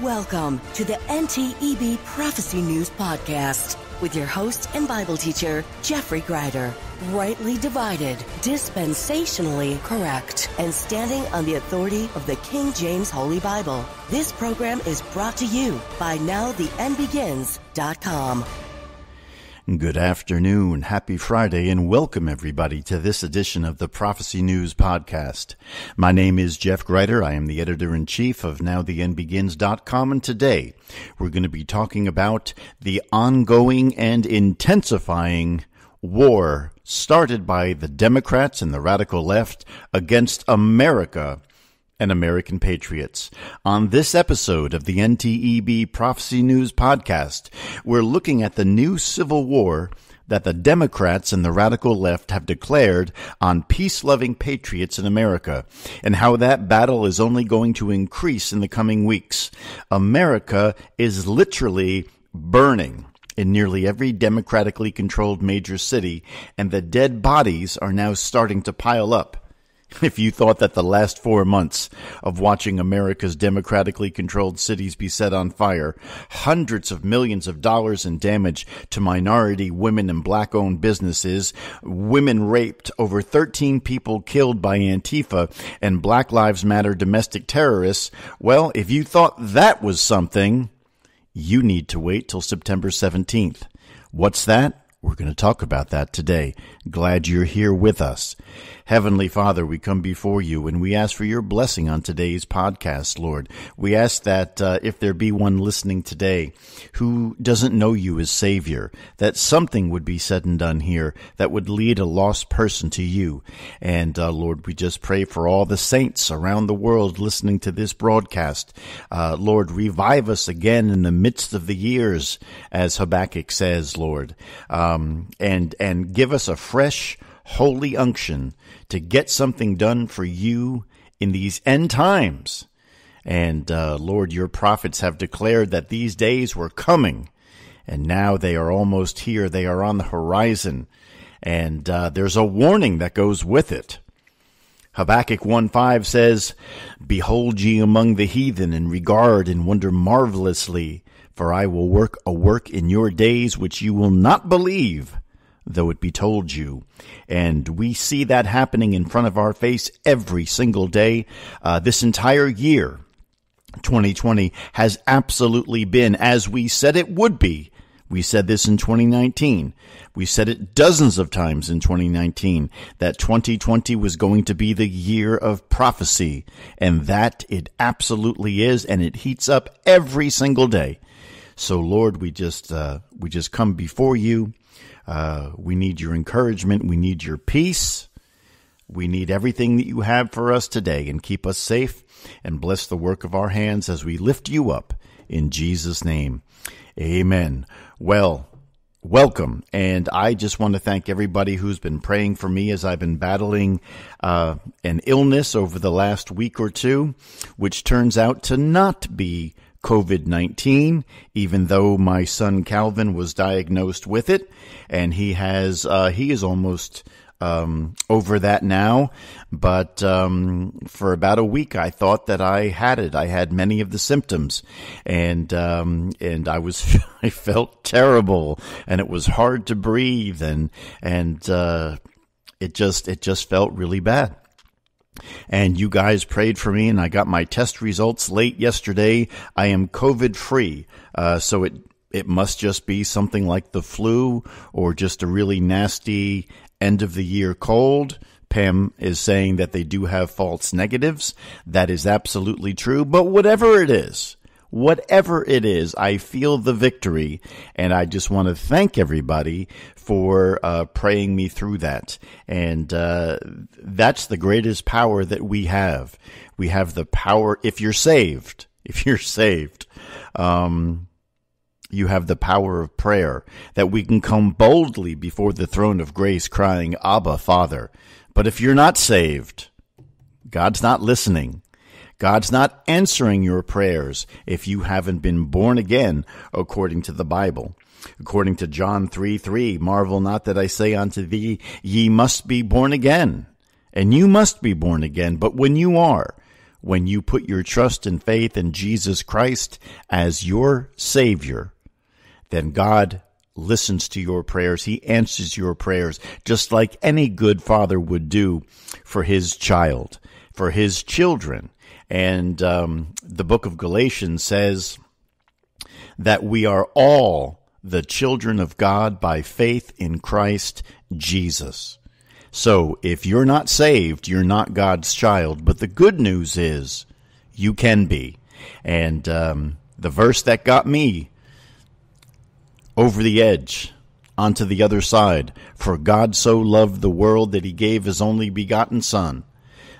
Welcome to the NTEB Prophecy News Podcast with your host and Bible teacher, Jeffrey Grider. Rightly divided, dispensationally correct, and standing on the authority of the King James Holy Bible. This program is brought to you by NowTheEndBegins.com. Good afternoon, happy Friday, and welcome everybody to this edition of the Prophecy News Podcast. My name is Jeff Grider. I am the editor-in-chief of NowTheEndBegins.com, and today we're going to be talking about the ongoing and intensifying war started by the Democrats and the radical left against America and American patriots. On this episode of the NTEB Prophecy News Podcast, we're looking at the new civil war that the Democrats and the radical left have declared on peace-loving patriots in America, and how that battle is only going to increase in the coming weeks. America is literally burning in nearly every democratically controlled major city, and the dead bodies are now starting to pile up. If you thought that the last 4 months of watching America's democratically controlled cities be set on fire, hundreds of millions of dollars in damage to minority, women, and black-owned businesses, women raped, over 13 people killed by Antifa, and Black Lives Matter domestic terrorists, well, if you thought that was something, you need to wait till September 17th. What's that? We're going to talk about that today. Glad you're here with us. Heavenly Father, we come before you and we ask for your blessing on today's podcast, Lord. We ask that if there be one listening today who doesn't know you as Savior, that something would be said and done here that would lead a lost person to you. And Lord, we just pray for all the saints around the world listening to this broadcast. Lord, revive us again in the midst of the years, as Habakkuk says, Lord, and give us a fresh, holy unction to get something done for you in these end times. And Lord, your prophets have declared that these days were coming, and now they are almost here. They are on the horizon, and there's a warning that goes with it. Habakkuk 1:5 says, "Behold ye among the heathen, and regard and wonder marvelously, for I will work a work in your days which you will not believe, though it be told you." And we see that happening in front of our face every single day. This entire year, 2020, has absolutely been as we said it would be. We said this in 2019. We said it dozens of times in 2019, that 2020 was going to be the year of prophecy, and that it absolutely is, and it heats up every single day. So Lord, we just come before you. We need your encouragement. We need your peace. We need everything that you have for us today, and keep us safe and bless the work of our hands as we lift you up in Jesus' name. Amen. Well, welcome. And I just want to thank everybody who's been praying for me as I've been battling an illness over the last week or two, which turns out to not be COVID-19, even though my son Calvin was diagnosed with it, and he is almost over that now. But for about a week, I thought that I had it. I had many of the symptoms, and I felt terrible, and it was hard to breathe, and it just felt really bad. And you guys prayed for me, and I got my test results late yesterday. I am COVID-free, so it must just be something like the flu or just a really nasty end-of-the-year cold. Pam is saying that they do have false negatives. That is absolutely true. But whatever it is, I feel the victory, and I just want to thank everybody for praying me through that. And that's the greatest power that we have. We have the power, if you're saved, you have the power of prayer, that we can come boldly before the throne of grace crying, Abba, Father. But if you're not saved, God's not listening. God's not answering your prayers if you haven't been born again, according to the Bible. According to John 3:3, marvel not that I say unto thee, ye must be born again. And you must be born again. But when you are, when you put your trust and faith in Jesus Christ as your Savior, then God listens to your prayers. He answers your prayers just like any good father would do for his child, for his children. And the book of Galatians says that we are all the children of God by faith in Christ Jesus. So if you're not saved, you're not God's child. But the good news is you can be. And the verse that got me over the edge onto the other side, for God so loved the world that he gave his only begotten Son,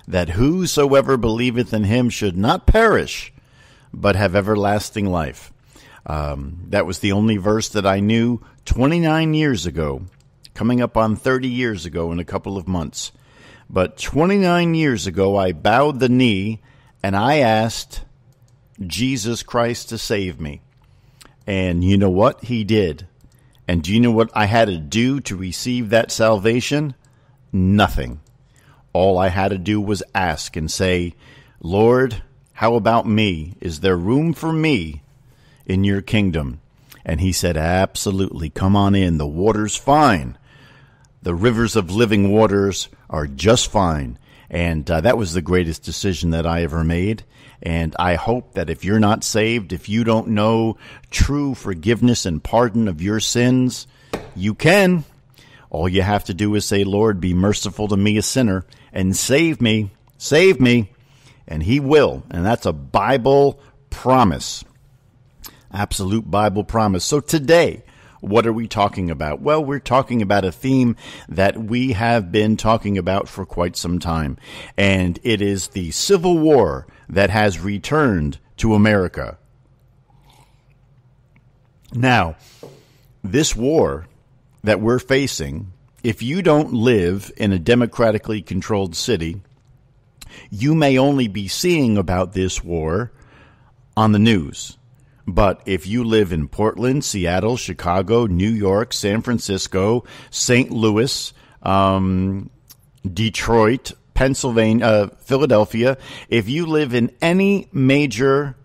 that whosoever believeth in him should not perish, but have everlasting life. That was the only verse that I knew 29 years ago, coming up on 30 years ago in a couple of months. But 29 years ago, I bowed the knee and I asked Jesus Christ to save me. And you know what? He did. And do you know what I had to do to receive that salvation? Nothing. All I had to do was ask and say, Lord, how about me? Is there room for me in your kingdom? And he said, absolutely. Come on in. The water's fine. The rivers of living waters are just fine. And that was the greatest decision that I ever made. And I hope that if you're not saved, if you don't know true forgiveness and pardon of your sins, you can. All you have to do is say, Lord, be merciful to me, a sinner, and save me. Save me. And he will. And that's a Bible promise. Absolute Bible promise. So today, what are we talking about? Well, we're talking about a theme that we have been talking about for quite some time, and it is the Civil War that has returned to America. Now, this war that we're facing, if you don't live in a democratically controlled city, you may only be seeing about this war on the news. But if you live in Portland, Seattle, Chicago, New York, San Francisco, St. Louis, Detroit, Pennsylvania, Philadelphia, if you live in any major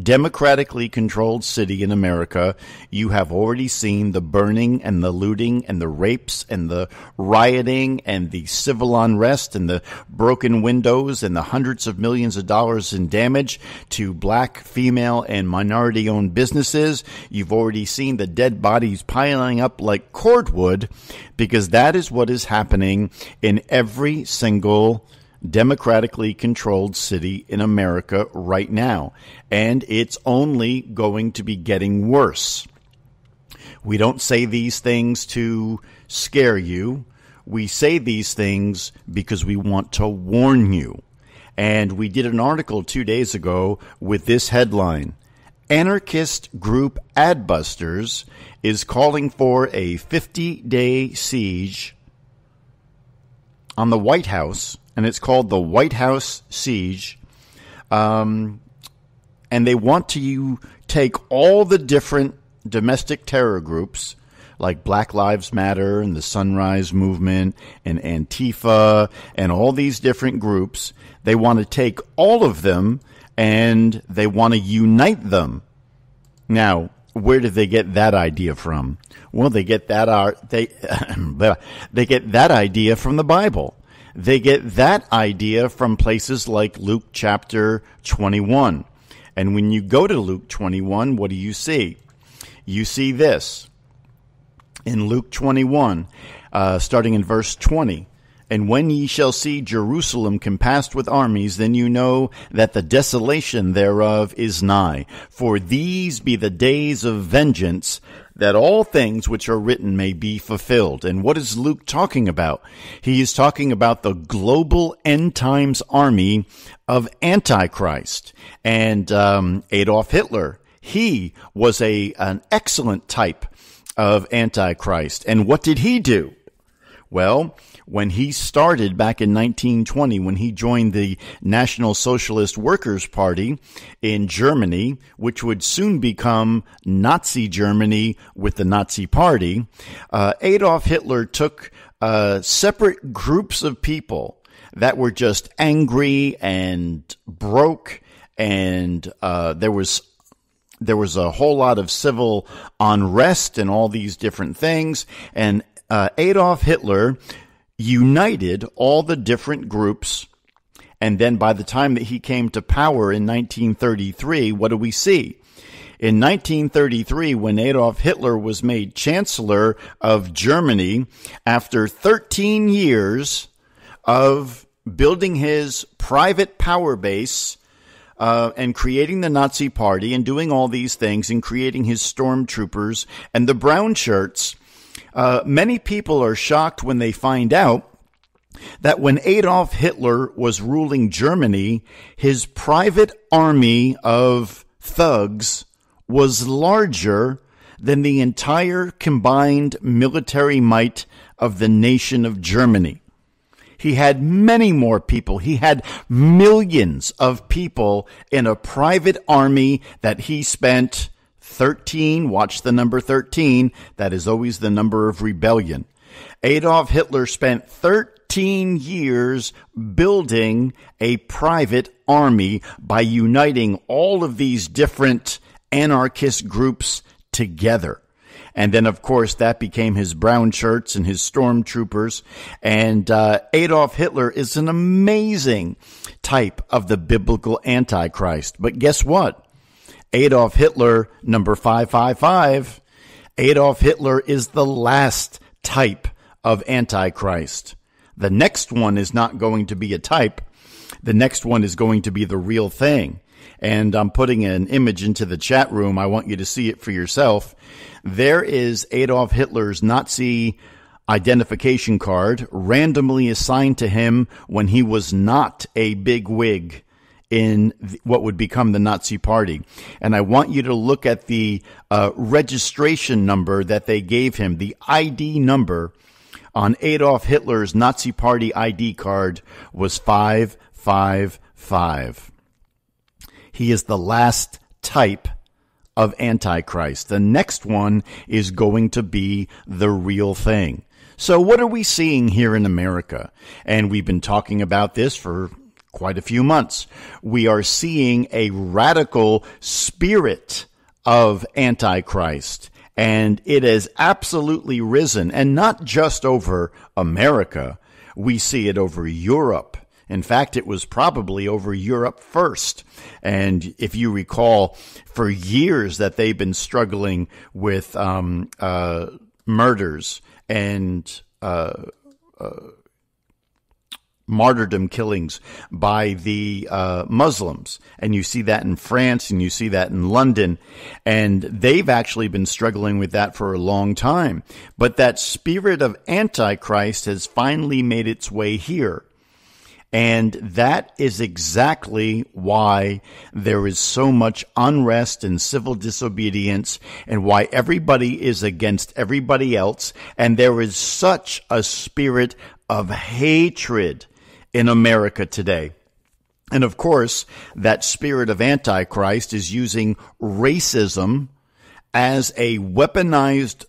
democratically controlled city in America, you have already seen the burning and the looting and the rapes and the rioting and the civil unrest and the broken windows and the hundreds of millions of dollars in damage to black, female, and minority-owned businesses. You've already seen the dead bodies piling up like cordwood, because that is what is happening in every single democratically controlled city in America right now. And it's only going to be getting worse. We don't say these things to scare you. We say these things because we want to warn you. And we did an article 2 days ago with this headline: Anarchist group Adbusters is calling for a 50-day siege on the White House, and it's called the White House Siege. And they want to take all the different domestic terror groups like Black Lives Matter and the Sunrise Movement and Antifa and all these different groups. They want to take all of them and they want to unite them. Now, where did they get that idea from? Well, they get that idea from the Bible. They get that idea from places like Luke chapter 21. And when you go to Luke 21, what do you see? You see this. In Luke 21, starting in verse 20. And when ye shall see Jerusalem compassed with armies, then you know that the desolation thereof is nigh. For these be the days of vengeance, that all things which are written may be fulfilled. And what is Luke talking about? He is talking about the global end times army of Antichrist. And Adolf Hitler, he was an excellent type of Antichrist. And what did he do? Well, when he started back in 1920, when he joined the National Socialist Workers' Party in Germany, which would soon become Nazi Germany with the Nazi Party, Adolf Hitler took separate groups of people that were just angry and broke, and there was a whole lot of civil unrest and all these different things. And Adolf Hitler united all the different groups. And then by the time that he came to power in 1933, what do we see? In 1933, when Adolf Hitler was made Chancellor of Germany, after 13 years of building his private power base and creating the Nazi Party and doing all these things and creating his stormtroopers and the brown shirts, many people are shocked when they find out that when Adolf Hitler was ruling Germany, his private army of thugs was larger than the entire combined military might of the nation of Germany. He had many more people. He had millions of people in a private army that he spent 13, watch the number 13, that is always the number of rebellion. Adolf Hitler spent 13 years building a private army by uniting all of these different anarchist groups together. And then, of course, that became his brown shirts and his stormtroopers. And Adolf Hitler is an amazing type of the biblical Antichrist. But guess what? Adolf Hitler, number 555, Adolf Hitler is the last type of Antichrist. The next one is not going to be a type. The next one is going to be the real thing. And I'm putting an image into the chat room. I want you to see it for yourself. There is Adolf Hitler's Nazi identification card randomly assigned to him when he was not a big wig in what would become the Nazi Party. And I want you to look at the registration number that they gave him, the ID number on Adolf Hitler's Nazi Party ID card was 555. He is the last type of Antichrist. The next one is going to be the real thing. So what are we seeing here in America? And we've been talking about this for quite a few months. We are seeing a radical spirit of Antichrist, and it has absolutely risen, and not just over America. We see it over Europe. In fact, it was probably over Europe first. And if you recall, for years that they've been struggling with murders and martyrdom killings by the Muslims. And you see that in France and you see that in London. And they've actually been struggling with that for a long time. But that spirit of Antichrist has finally made its way here. And that is exactly why there is so much unrest and civil disobedience, and why everybody is against everybody else. And there is such a spirit of hatred in America today. And of course, that spirit of Antichrist is using racism as a weaponized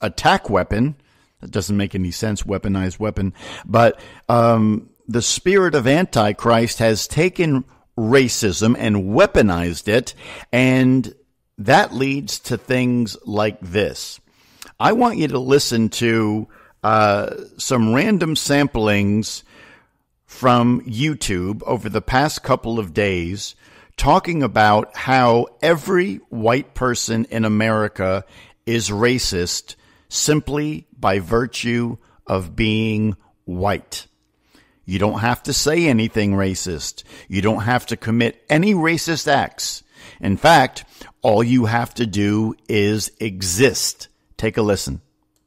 attack weapon. That doesn't make any sense, weaponized weapon. But the spirit of Antichrist has taken racism and weaponized it, and that leads to things like this. I want you to listen to some random samplings from YouTube over the past couple of days talking about how every white person in America is racist simply by virtue of being white. You don't have to say anything racist. You don't have to commit any racist acts. In fact, all you have to do is exist. Take a listen.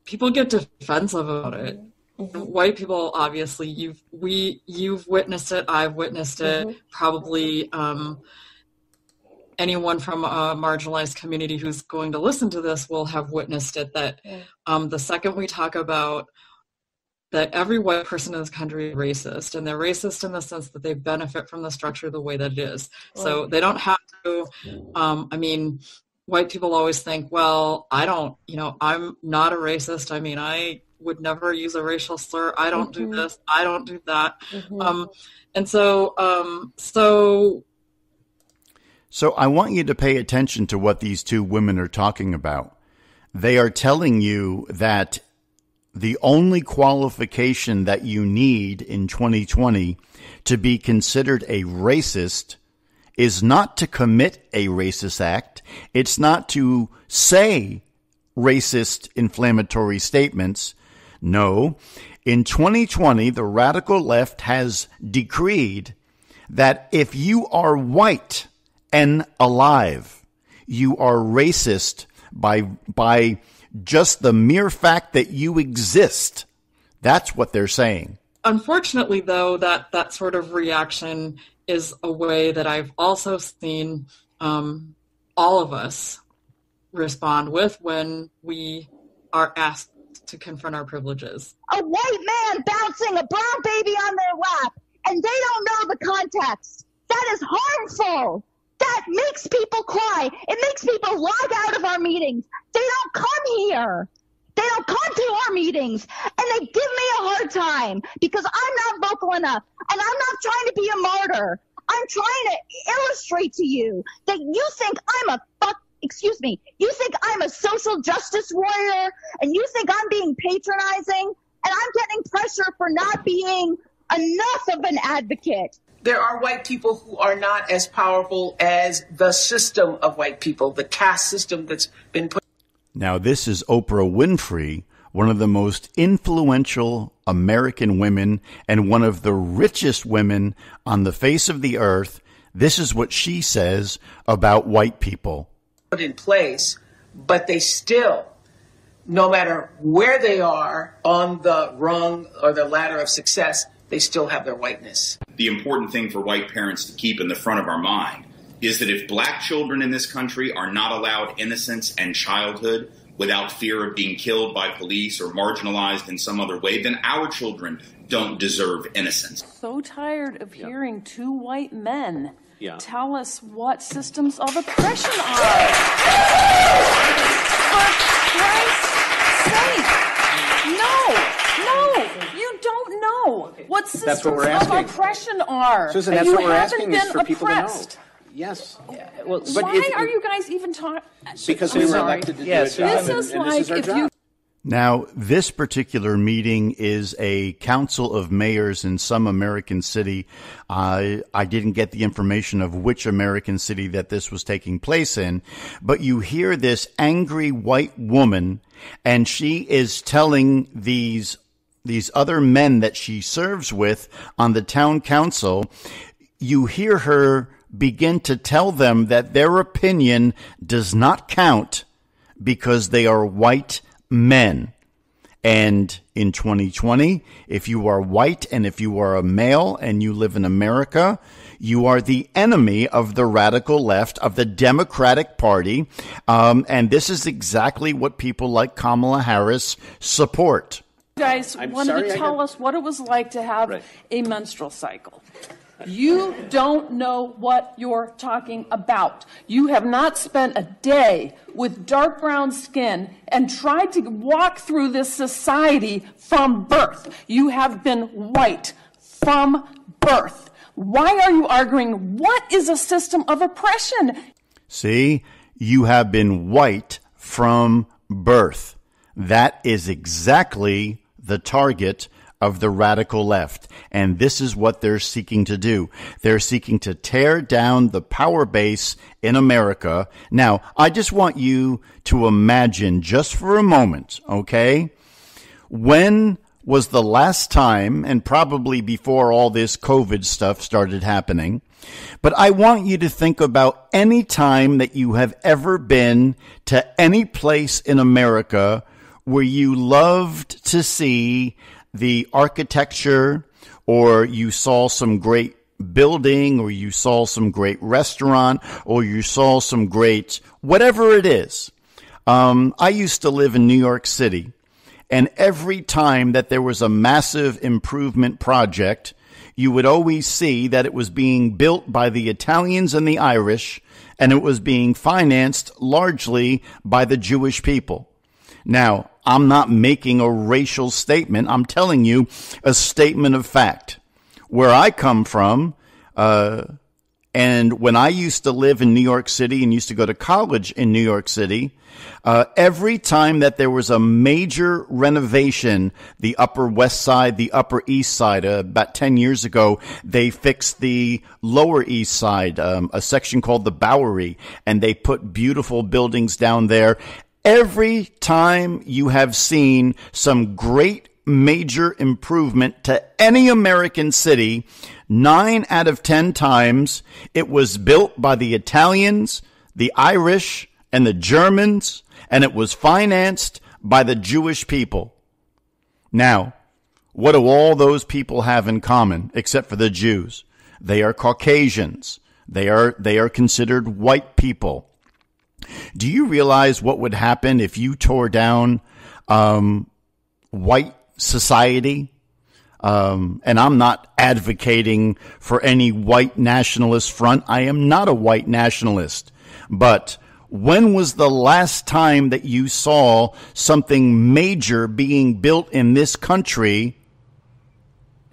People get defensive about it. Mm-hmm. White people, obviously, you've witnessed it. I've witnessed it. Mm-hmm. Probably anyone from a marginalized community who's going to listen to this will have witnessed it, that the second we talk about that every white person in this country is racist, and they're racist in the sense that they benefit from the structure the way that it is. So they don't have to, white people always think, well, I'm not a racist. I mean, I would never use a racial slur. I don't do this. I don't do that. So I want you to pay attention to what these two women are talking about. They are telling you that the only qualification that you need in 2020 to be considered a racist is not to commit a racist act. It's not to say racist inflammatory statements. No, in 2020, the radical left has decreed that if you are white and alive, you are racist by just the mere fact that you exist. That's what they're saying. Unfortunately, though, that sort of reaction is a way that I've also seen all of us respond with when we are asked to confront our privileges. A white man bouncing a brown baby on their lap, and they don't know the context. That is harmful. That makes people cry. It makes people log out of our meetings. They don't come here. They don't come to our meetings, and they give me a hard time because I'm not vocal enough, and I'm not trying to be a martyr. I'm trying to illustrate to you that you think you think I'm a social justice warrior, and you think I'm being patronizing, and I'm getting pressure for not being enough of an advocate. There are white people who are not as powerful as the system of white people, the caste system that's been put. Now, this is Oprah Winfrey, one of the most influential American women and one of the richest women on the face of the earth. This is what she says about white people. Put in place, but they still, no matter where they are on the rung or the ladder of success, they still have their whiteness. The important thing for white parents to keep in the front of our mind is that if black children in this country are not allowed innocence and childhood without fear of being killed by police or marginalized in some other way, then our children don't deserve innocence. So tired of hearing two white men tell us what systems of oppression are. For Christ's sake, no, you don't know what systems of oppression are. Susan, that's what we're asking is for people to know. Yes. Well, why are you guys even talking? Because we were elected to do a job, this is like if you. Now, this particular meeting is a council of mayors in some American city. I didn't get the information of which American city that this was taking place in, but you hear this angry white woman, and she is telling these other men that she serves with on the town council. You hear her begin to tell them that their opinion does not count because they are white men. And in 2020, if you are white and if you are a male and you live in America, you are the enemy of the radical left, of the Democratic Party. And this is exactly what people like Kamala Harris support. You guys wanted to tell us what it was like to have a menstrual cycle. You don't know what you're talking about. You have not spent a day with dark brown skin and tried to walk through this society from birth. You have been white from birth. Why are you arguing? What is a system of oppression? See, you have been white from birth. That is exactly the target of the radical left. And this is what they're seeking to do. They're seeking to tear down the power base in America. Now, I just want you to imagine just for a moment, okay? When was the last time, and probably before all this COVID stuff started happening, but I want you to think about any time that you have ever been to any place in America where you loved to see the architecture, or you saw some great building, or you saw some great restaurant, or you saw some great whatever it is. I used to live in New York City, and every time that there was a massive improvement project, you would always see that it was being built by the Italians and the Irish, and it was being financed largely by the Jewish people. Now, I'm not making a racial statement. I'm telling you a statement of fact. Where I come from, and when I used to live in New York City and used to go to college in New York City, every time that there was a major renovation, the Upper West Side, the Upper East Side, about 10 years ago, they fixed the Lower East Side, a section called the Bowery, and they put beautiful buildings down there. Every time you have seen some great major improvement to any American city, 9 out of 10 times it was built by the Italians, the Irish, and the Germans, and it was financed by the Jewish people. Now, what do all those people have in common, except for the Jews? They are Caucasians. They are considered white people. Do you realize what would happen if you tore down white society? And I'm not advocating for any white nationalist front. I am not a white nationalist. But when was the last time that you saw something major being built in this country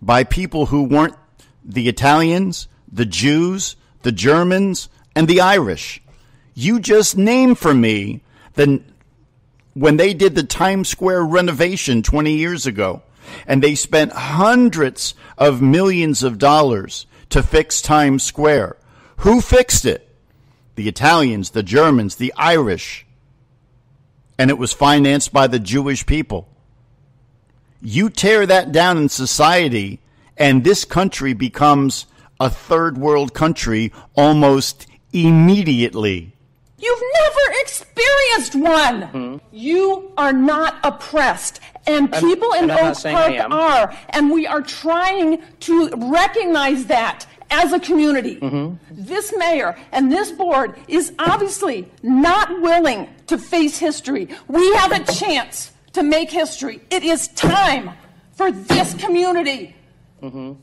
by people who weren't the Italians, the Jews, the Germans, and the Irish? You just named for me when they did the Times Square renovation 20 years ago, and they spent hundreds of millions of dollars to fix Times Square. Who fixed it? The Italians, the Germans, the Irish. And it was financed by the Jewish people. You tear that down in society, and this country becomes a third world country almost immediately. You've never experienced one. Mm-hmm. You are not oppressed. And people in Oak Park are. And we are trying to recognize that as a community. Mm-hmm. This mayor and this board is obviously not willing to face history. We have a chance to make history. It is time for this community to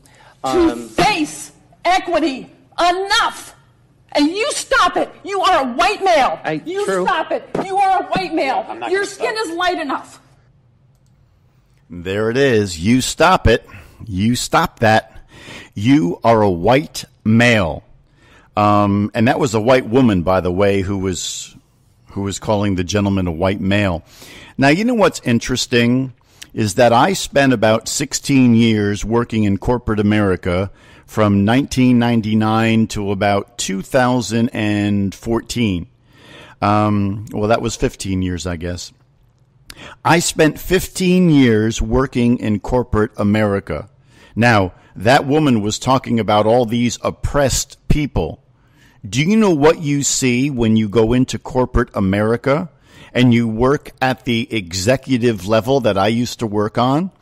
face equity. Enough. And you stop it. You are a white male. Stop it. You are a white male. Your skin is light enough. There it is. You stop it. You stop that. You are a white male. And that was a white woman, by the way, who was calling the gentleman a white male. Now, you know what's interesting is that I spent about 16 years working in corporate America from 1999 to about 2014. Well, that was 15 years, I guess. I spent 15 years working in corporate America. Now, that woman was talking about all these oppressed people. Do you know what you see when you go into corporate America and you work at the executive level that I used to work on?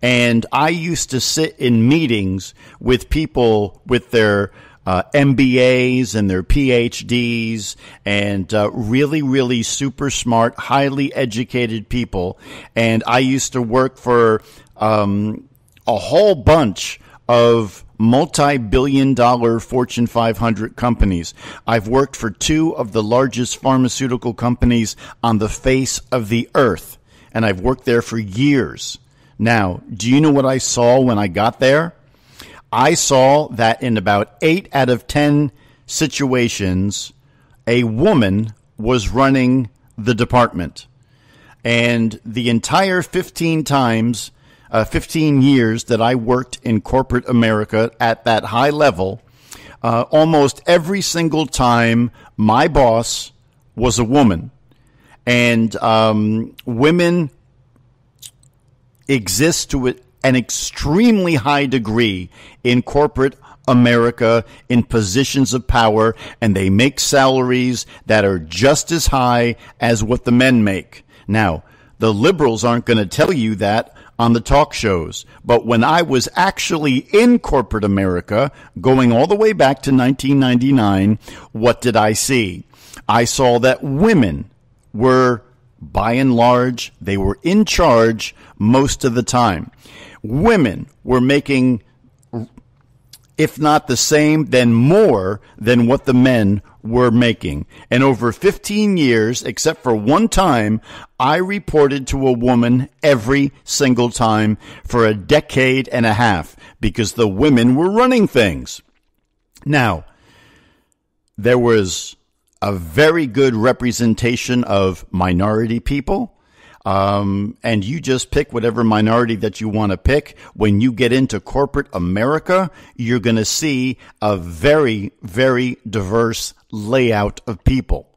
And I used to sit in meetings with people with their MBAs and their PhDs and really, really super smart, highly educated people. And I used to work for a whole bunch of multi-billion-dollar Fortune 500 companies. I've worked for 2 of the largest pharmaceutical companies on the face of the earth, and I've worked there for years. Now, do you know what I saw when I got there? I saw that in about 8 out of 10 situations, a woman was running the department. And the entire 15 years that I worked in corporate America at that high level, almost every single time my boss was a woman. And women exist to an extremely high degree in corporate America in positions of power, and they make salaries that are just as high as what the men make. Now, the liberals aren't going to tell you that on the talk shows, but when I was actually in corporate America, going all the way back to 1999, what did I see? I saw that women were, by and large, they were in charge most of the time. Women were making if not the same, then more than what the men were making. And over 15 years, except for one time, I reported to a woman every single time for a decade and a half because the women were running things. Now, there was a very good representation of minority people. And you just pick whatever minority that you want to pick. When you get into corporate America, you're going to see a very, very diverse layout of people.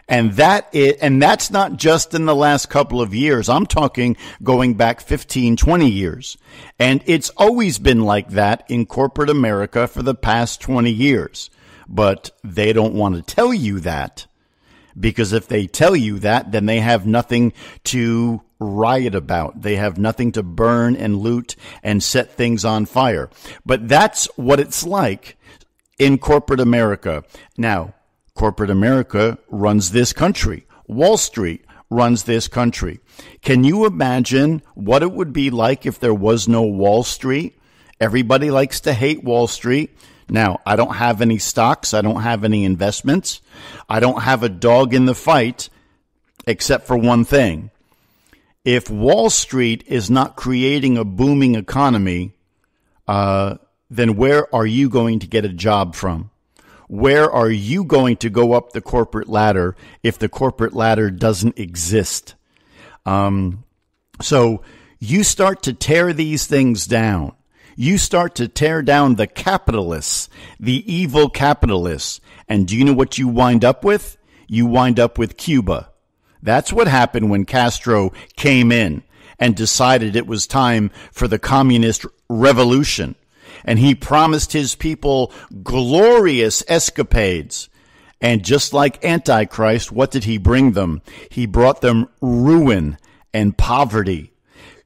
And that's not just in the last couple of years. I'm talking going back 15, 20 years. And it's always been like that in corporate America for the past 20 years. But they don't want to tell you that. Because if they tell you that, then they have nothing to riot about. They have nothing to burn and loot and set things on fire. But that's what it's like in corporate America. Now, corporate America runs this country. Wall Street runs this country. Can you imagine what it would be like if there was no Wall Street? Everybody likes to hate Wall Street. Now, I don't have any stocks. I don't have any investments. I don't have a dog in the fight, except for one thing. If Wall Street is not creating a booming economy, then where are you going to get a job from? Where are you going to go up the corporate ladder if the corporate ladder doesn't exist? So you start to tear these things down. You start to tear down the capitalists, the evil capitalists. And do you know what you wind up with? You wind up with Cuba. That's what happened when Castro came in and decided it was time for the communist revolution. And he promised his people glorious escapades. And just like Antichrist, what did he bring them? He brought them ruin and poverty.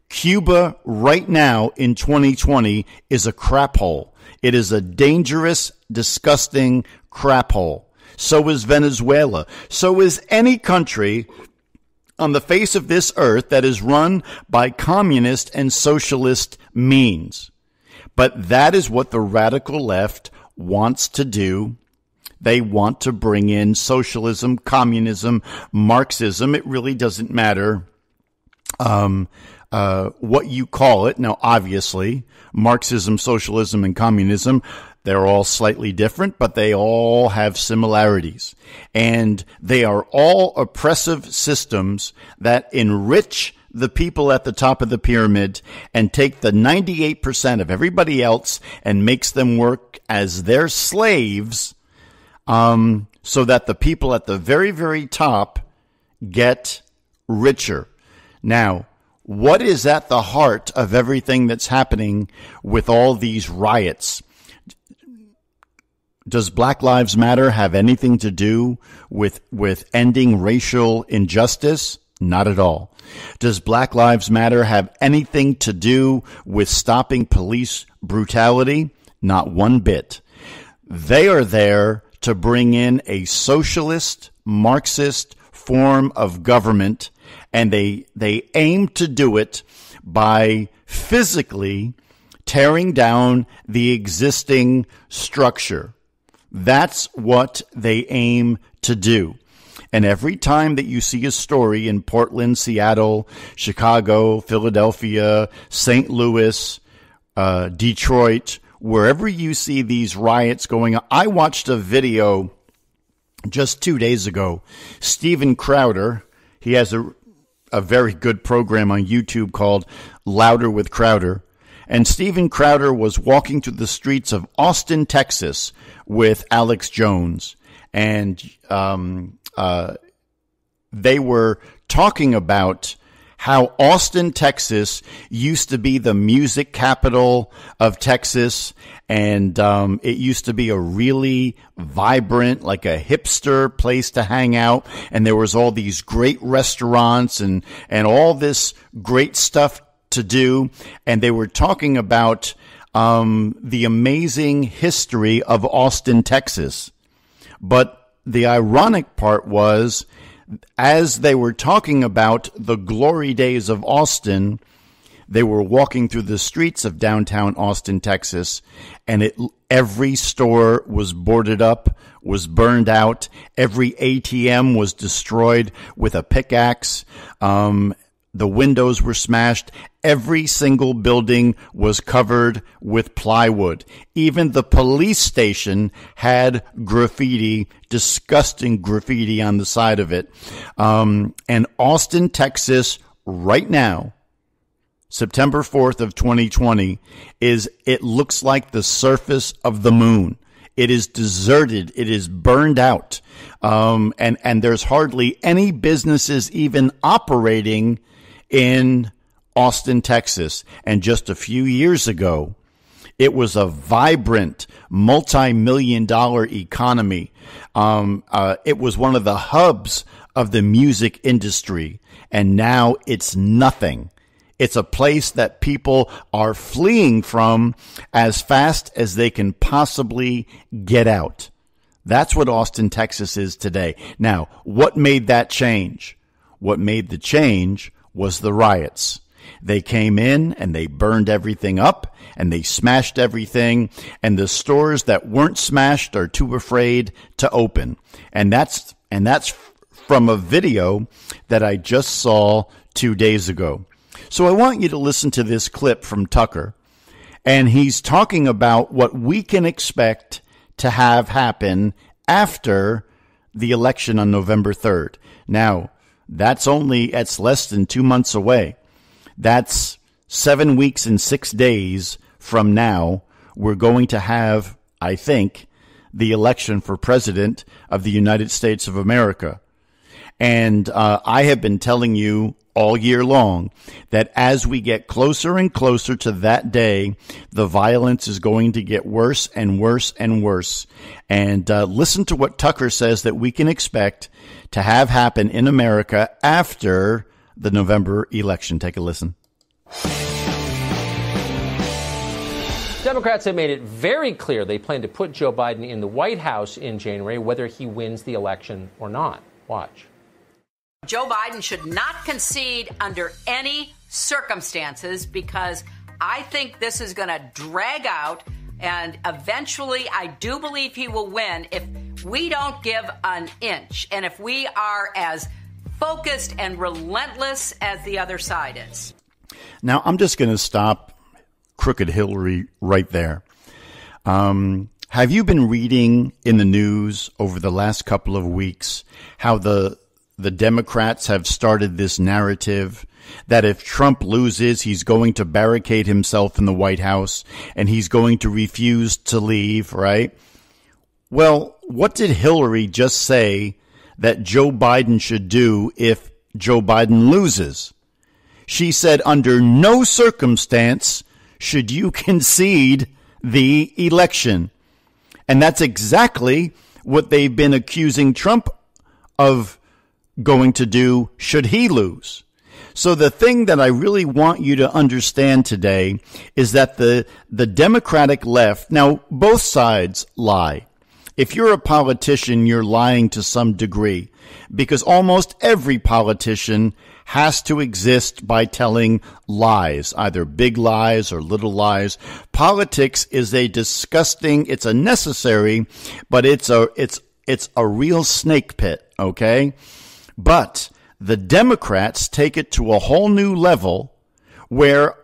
Cuba right now in 2020 is a crap hole. It is a dangerous, disgusting crap hole. So is Venezuela. So is any country on the face of this earth that is run by communist and socialist means. But that is what the radical left wants to do. They want to bring in socialism, communism, Marxism. It really doesn't matter what you call it. Now, obviously, Marxism, socialism, and communism, they're all slightly different, but they all have similarities. And they are all oppressive systems that enrich the people at the top of the pyramid and take the 98% of everybody else and makes them work as their slaves, so that the people at the very, very top get richer. Now, what is at the heart of everything that's happening with all these riots? Does Black Lives Matter have anything to do with ending racial injustice? Not at all. Does Black Lives Matter have anything to do with stopping police brutality? Not one bit. They are there to bring in a socialist, Marxist form of government, and they aim to do it by physically tearing down the existing structure. That's what they aim to do. And every time that you see a story in Portland, Seattle, Chicago, Philadelphia, St. Louis, Detroit, wherever you see these riots going on, I watched a video just 2 days ago. Steven Crowder, he has a very good program on YouTube called Louder with Crowder. And Steven Crowder was walking through the streets of Austin, Texas with Alex Jones. And they were talking about how Austin, Texas used to be the music capital of Texas. And it used to be a really vibrant, like a hipster place to hang out. And there was all these great restaurants and all this great stuff to do. And they were talking about the amazing history of Austin, Texas. But the ironic part was, as they were talking about the glory days of Austin, They were walking through the streets of downtown Austin, Texas, and every store was boarded up, was burned out. Every ATM was destroyed with a pickaxe. The windows were smashed. Every single building was covered with plywood. Even the police station had graffiti, disgusting graffiti on the side of it. And Austin, Texas, right now, September 4th of 2020, it looks like the surface of the moon. It is deserted. It is burned out. And there's hardly any businesses even operating in Austin, Texas. And just a few years ago, it was a vibrant, multi-million-dollar economy. It was one of the hubs of the music industry. And now it's nothing. It's a place that people are fleeing from as fast as they can possibly get out. That's what Austin, Texas is today. Now, what made that change? What made the change was the riots. They came in and they burned everything up and they smashed everything, and the stores that weren't smashed are too afraid to open. And that's from a video that I just saw 2 days ago. So I want you to listen to this clip from Tucker, and he's talking about what we can expect to have happen after the election on November 3rd. Now, that's less than 2 months away. That's 7 weeks and 6 days from now. We're going to have, I think, the election for president of the United States of America. And I have been telling you all year long that as we get closer and closer to that day, the violence is going to get worse and worse and worse. And listen to what Tucker says that we can expect to have happen in America after the November election. Take a listen. Democrats have made it very clear they plan to put Joe Biden in the White House in January, whether he wins the election or not. Watch. Joe Biden should not concede under any circumstances, because I think this is going to drag out, and eventually I do believe he will win if we don't give an inch and if we are as focused and relentless as the other side is. Now, I'm just going to stop Crooked Hillary right there. Have you been reading in the news over the last couple of weeks how the Democrats have started this narrative that if Trump loses, he's going to barricade himself in the White House and he's going to refuse to leave, right? Well, what did Hillary just say that Joe Biden should do if Joe Biden loses? She said, under no circumstance should you concede the election. And that's exactly what they've been accusing Trump of going to do should he lose. So the thing that I really want you to understand today is that the Democratic left, now both sides lie. If you're a politician, you're lying to some degree, because almost every politician has to exist by telling lies, either big lies or little lies. Politics is a disgusting, it's a necessary, but it's a real snake pit, okay? But the Democrats take it to a whole new level where,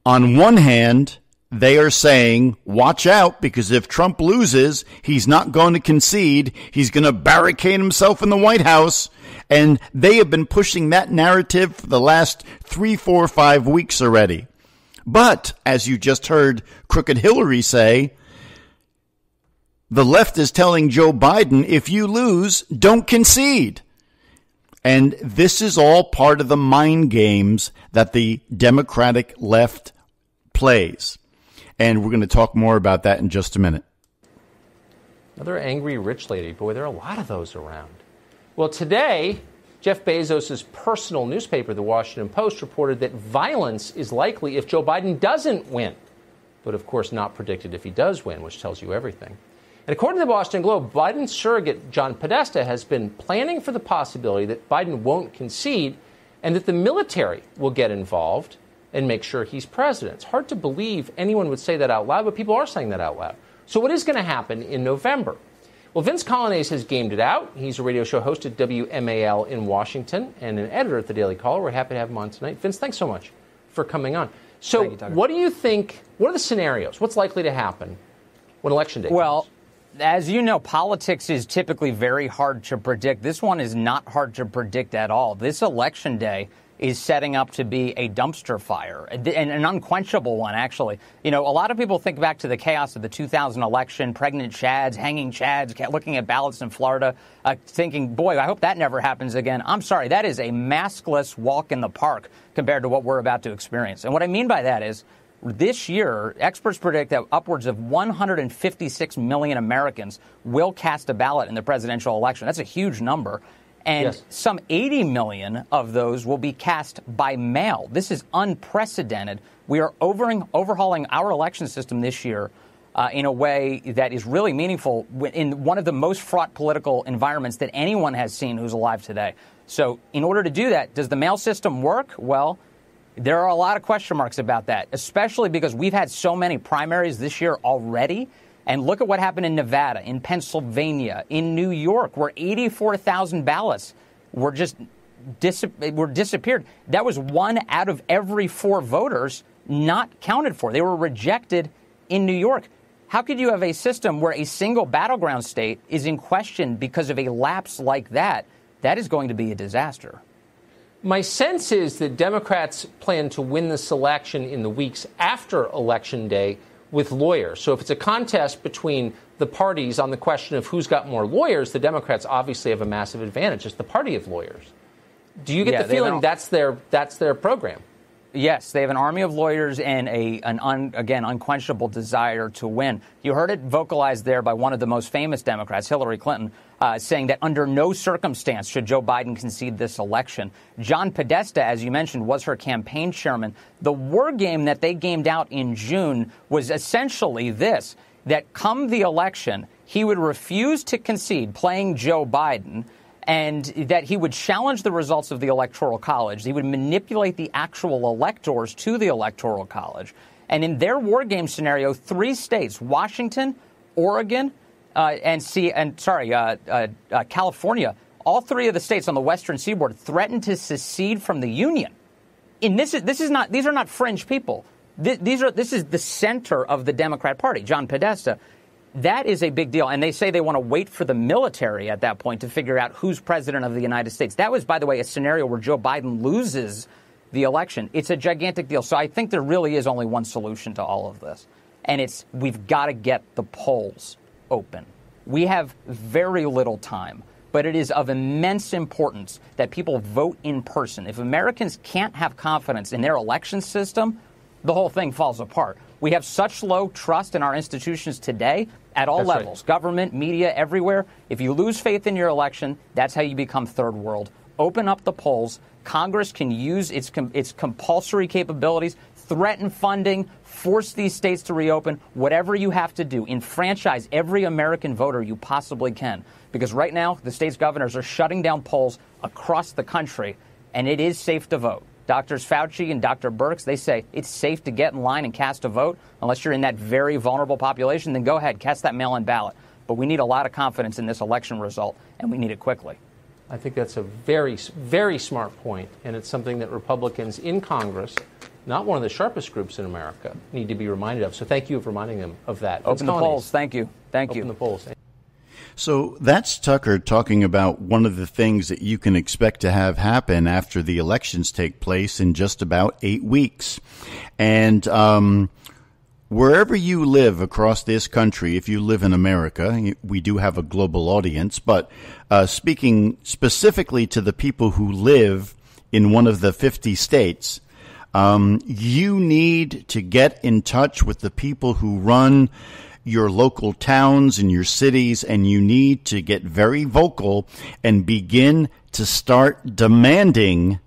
on one hand, they are saying, watch out, because if Trump loses, he's not going to concede. He's going to barricade himself in the White House. And they have been pushing that narrative for the last 3, 4, 5 weeks already. But, as you just heard Crooked Hillary say, the left is telling Joe Biden, if you lose, don't concede. And this is all part of the mind games that the Democratic left plays. And we're going to talk more about that in just a minute. Another angry rich lady. Boy, there are a lot of those around. Well, today, Jeff Bezos' personal newspaper, The Washington Post, reported that violence is likely if Joe Biden doesn't win. But, of course, not predicted if he does win, which tells you everything. And according to the Boston Globe, Biden's surrogate, John Podesta, has been planning for the possibility that Biden won't concede and that the military will get involved and make sure he's president. It's hard to believe anyone would say that out loud, but people are saying that out loud. So what is going to happen in November? Well, Vince Colonnese has gamed it out. He's a radio show host at WMAL in Washington and an editor at the Daily Caller. We're happy to have him on tonight. Vince, thanks so much for coming on. So what do you think, what are the scenarios? What's likely to happen when Election Day comes? As you know, politics is typically very hard to predict. This one is not hard to predict at all. This Election Day is setting up to be a dumpster fire, and an unquenchable one, actually. You know, a lot of people think back to the chaos of the 2000 election, pregnant chads, hanging chads, looking at ballots in Florida, thinking, boy, I hope that never happens again. I'm sorry, that is a maskless walk in the park compared to what we're about to experience. And what I mean by that is, this year, experts predict that upwards of 156 million Americans will cast a ballot in the presidential election. That's a huge number. And some 80 million of those will be cast by mail. This is unprecedented. We are overhauling our election system this year in a way that is really meaningful in one of the most fraught political environments that anyone has seen who's alive today. So in order to do that, does the mail system work? Well, there are a lot of question marks about that, especially because we've had so many primaries this year already. And look at what happened in Nevada, in Pennsylvania, in New York, where 84,000 ballots were just disappeared. That was 1 out of every 4 voters not counted for. They were rejected in New York. How could you have a system where a single battleground state is in question because of a lapse like that? That is going to be a disaster. My sense is that Democrats plan to win this election in the weeks after Election Day with lawyers. So if it's a contest between the parties on the question of who's got more lawyers, the Democrats obviously have a massive advantage. It's the party of lawyers. Do you get the feeling that's their program? Yes, they have an army of lawyers and an unquenchable desire to win. You heard it vocalized there by one of the most famous Democrats, Hillary Clinton, saying that under no circumstance should Joe Biden concede this election. John Podesta, as you mentioned, was her campaign chairman. The war game that they gamed out in June was essentially this, that come the election, he would refuse to concede playing Joe Biden, and that he would challenge the results of the Electoral College. He would manipulate the actual electors to the Electoral College. And in their war game scenario, 3 states, Washington, Oregon, California, all 3 of the states on the Western Seaboard threatened to secede from the Union. And these are not fringe people. This is the center of the Democrat Party, John Podesta. That is a big deal. And they say they want to wait for the military at that point to figure out who's president of the United States. That was, by the way, a scenario where Joe Biden loses the election. It's a gigantic deal. So I think there really is only one solution to all of this. And it's we've got to get the polls open. We have very little time, but it is of immense importance that people vote in person. If Americans can't have confidence in their election system, the whole thing falls apart. We have such low trust in our institutions today at all levels, government, media, everywhere. If you lose faith in your election, that's how you become third world. Open up the polls. Congress can use its compulsory capabilities, threaten funding, force these states to reopen, whatever you have to do. Enfranchise every American voter you possibly can. Because right now, the state's governors are shutting down polls across the country, and it is safe to vote. Doctors Fauci and Dr. Birx, they say it's safe to get in line and cast a vote. Unless you're in that very vulnerable population, then go ahead, cast that mail-in ballot. But we need a lot of confidence in this election result, and we need it quickly. I think that's a very, very smart point, and it's something that Republicans in Congress, not one of the sharpest groups in America, need to be reminded of. So thank you for reminding them of that. Open the polls. Thank you. Open the polls. So that's Tucker talking about one of the things that you can expect to have happen after the elections take place in just about 8 weeks. And wherever you live across this country, if you live in America, we do have a global audience, but speaking specifically to the people who live in one of the 50 states, you need to get in touch with the people who run your local towns and your cities, and you need to get very vocal and begin to start demanding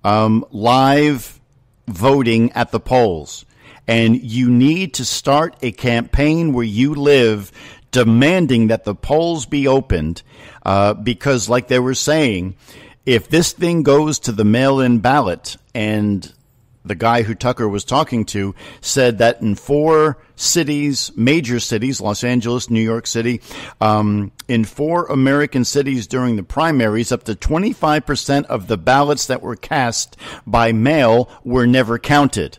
live voting at the polls. And you need to start a campaign where you live demanding that the polls be opened, because like they were saying, if this thing goes to the mail-in ballot and the guy who Tucker was talking to said that in 4 cities, major cities, Los Angeles, New York City, in 4 American cities during the primaries, up to 25% of the ballots that were cast by mail were never counted.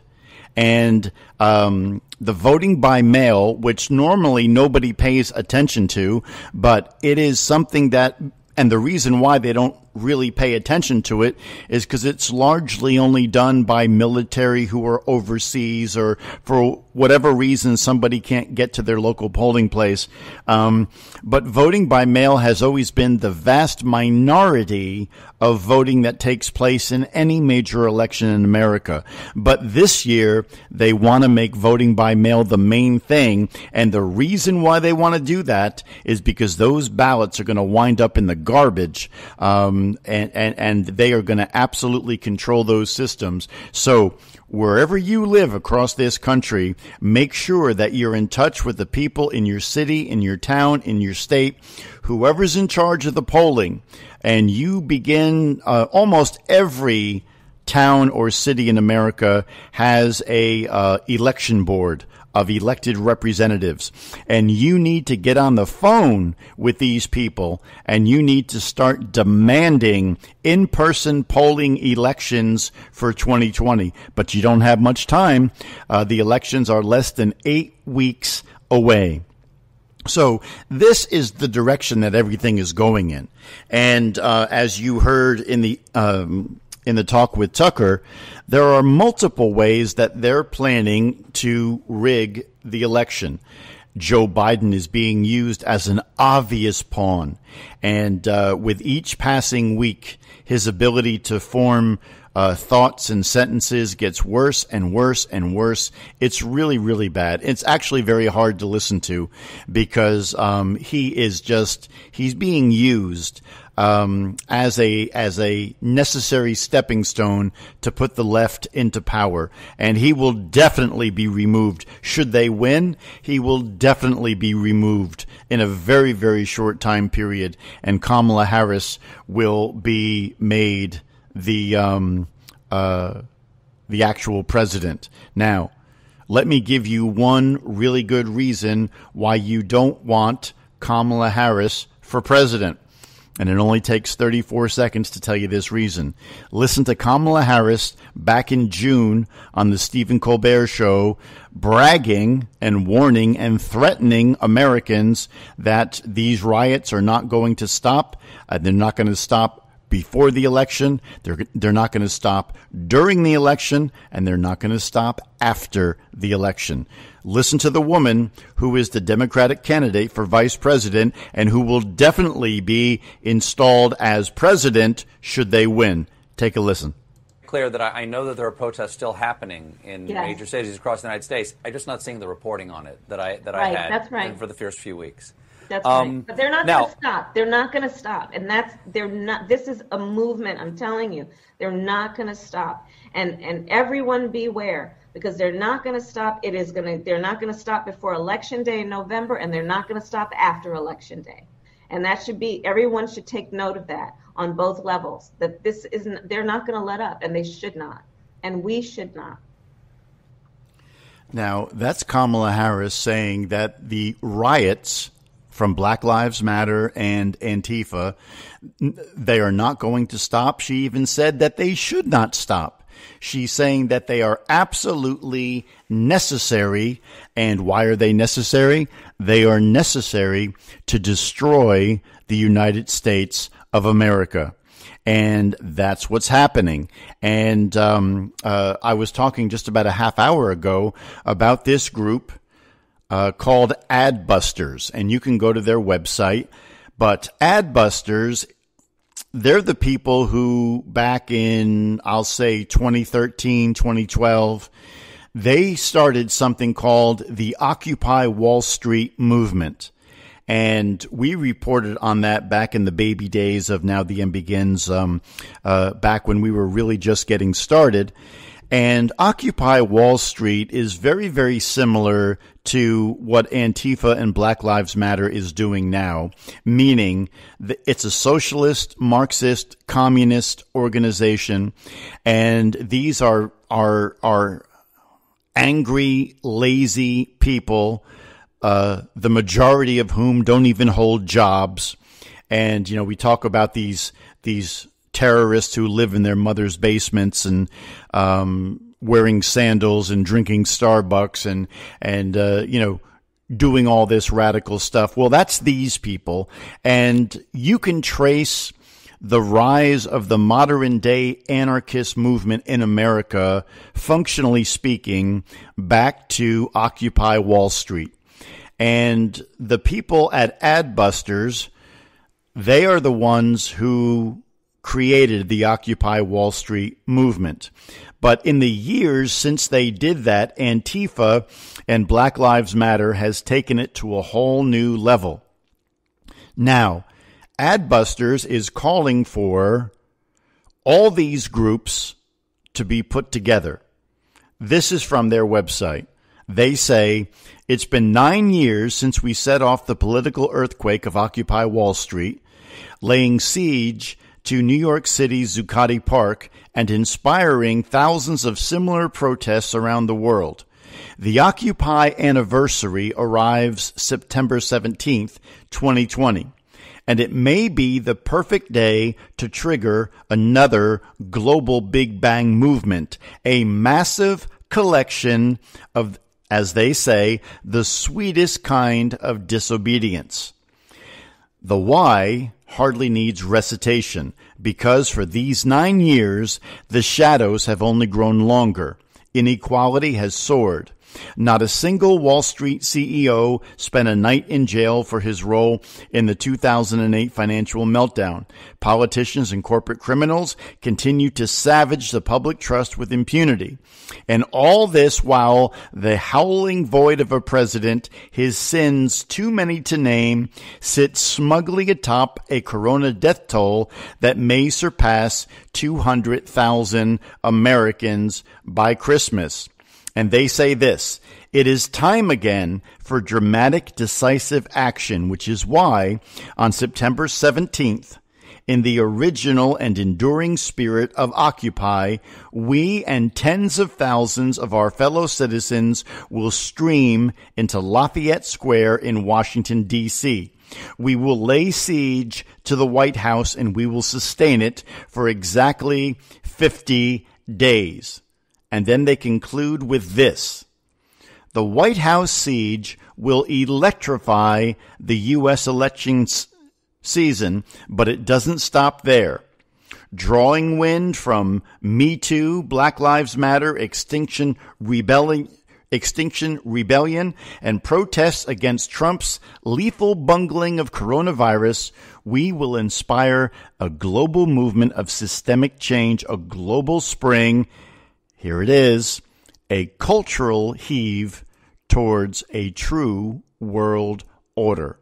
And the voting by mail, which normally nobody pays attention to, but it is something that, and the reason why they don't really pay attention to it is because it's largely only done by military who are overseas, or for whatever reason somebody can't get to their local polling place. But voting by mail has always been the vast minority of voting that takes place in any major election in America. But this year, they want to make voting by mail the main thing. And the reason why they want to do that is because those ballots are going to wind up in the garbage. And they are going to absolutely control those systems. So wherever you live across this country, make sure that you're in touch with the people in your city, in your town, in your state, whoever's in charge of the polling. And you begin, almost every town or city in America has a election board of elected representatives. And you need to get on the phone with these people, and you need to start demanding in-person polling elections for 2020. But you don't have much time. The elections are less than 8 weeks away. So this is the direction that everything is going in. And as you heard in the talk with Tucker, there are multiple ways that they're planning to rig the election. Joe Biden is being used as an obvious pawn. And with each passing week, his ability to form thoughts and sentences gets worse and worse and worse. It's really, really bad. It's actually very hard to listen to because he's being used as a necessary stepping stone to put the left into power. And he will definitely be removed. Should they win, he will definitely be removed in a very, very short time period. And Kamala Harris will be made the actual president. Now, let me give you one really good reason why you don't want Kamala Harris for president. And it only takes 34 seconds to tell you this reason. Listen to Kamala Harris back in June on the Stephen Colbert Show, bragging and warning and threatening Americans that these riots are not going to stop. They're not going to stop before the election. They're not going to stop during the election, and they're not going to stop after the election. Listen to the woman who is the Democratic candidate for vice president and who will definitely be installed as president should they win. Take a listen. Clear that I know that there are protests still happening in major cities across the United States. I'm just not seeing the reporting on it that I had that's right. for the first few weeks. That's right. But they're not going to stop. They're not going to stop. And they're not. This is a movement. I'm telling you, they're not going to stop. And everyone beware, because they're not going to stop. They're not going to stop before Election Day in November, and they're not going to stop after Election Day. And that should be, everyone should take note of that on both levels, that this isn't, they're not going to let up, and they should not. And we should not. Now, that's Kamala Harris saying that the riots from Black Lives Matter and Antifa, they are not going to stop. She even said that they should not stop. She's saying that they are absolutely necessary. And why are they necessary? They are necessary to destroy the United States of America. And that's what's happening. And I was talking just about a half hour ago about this group called Adbusters, and you can go to their website. But Adbusters, they're the people who back in, I'll say 2013, 2012, they started something called the Occupy Wall Street movement. And we reported on that back in the baby days of Now the End Begins, back when we were really just getting started. And Occupy Wall Street is very, very similar to what Antifa and Black Lives Matter is doing now, meaning that it's a socialist, Marxist, communist organization, and these are angry, lazy people, the majority of whom don't even hold jobs. And, you know, we talk about these terrorists who live in their mother's basements and wearing sandals and drinking Starbucks and you know, doing all this radical stuff. Well, that's these people. And you can trace the rise of the modern day anarchist movement in America, functionally speaking, back to Occupy Wall Street. And the people at Adbusters, they are the ones who created the Occupy Wall Street movement. But in the years since they did that, Antifa and Black Lives Matter has taken it to a whole new level. Now, Adbusters is calling for all these groups to be put together. This is from their website. They say, it's been 9 years since we set off the political earthquake of Occupy Wall Street, laying siege to New York City's Zuccotti Park and inspiring thousands of similar protests around the world. The Occupy anniversary arrives September 17th, 2020. And it may be the perfect day to trigger another global Big Bang movement, a massive collection of, as they say, the sweetest kind of disobedience. The why hardly needs recitation, because for these 9 years, the shadows have only grown longer. Inequality has soared. Not a single Wall Street CEO spent a night in jail for his role in the 2008 financial meltdown. Politicians and corporate criminals continue to savage the public trust with impunity. And all this while the howling void of a president, his sins too many to name, sits smugly atop a corona death toll that may surpass 200,000 Americans by Christmas. And they say this, it is time again for dramatic, decisive action, which is why on September 17th, in the original and enduring spirit of Occupy, we and tens of thousands of our fellow citizens will stream into Lafayette Square in Washington, D.C. We will lay siege to the White House and we will sustain it for exactly 50 days. And then they conclude with this. The White House siege will electrify the U.S. election season, but it doesn't stop there. Drawing wind from Me Too, Black Lives Matter, Extinction Rebellion, and protests against Trump's lethal bungling of coronavirus, we will inspire a global movement of systemic change, a global spring. Here it is, a cultural heave towards a true world order.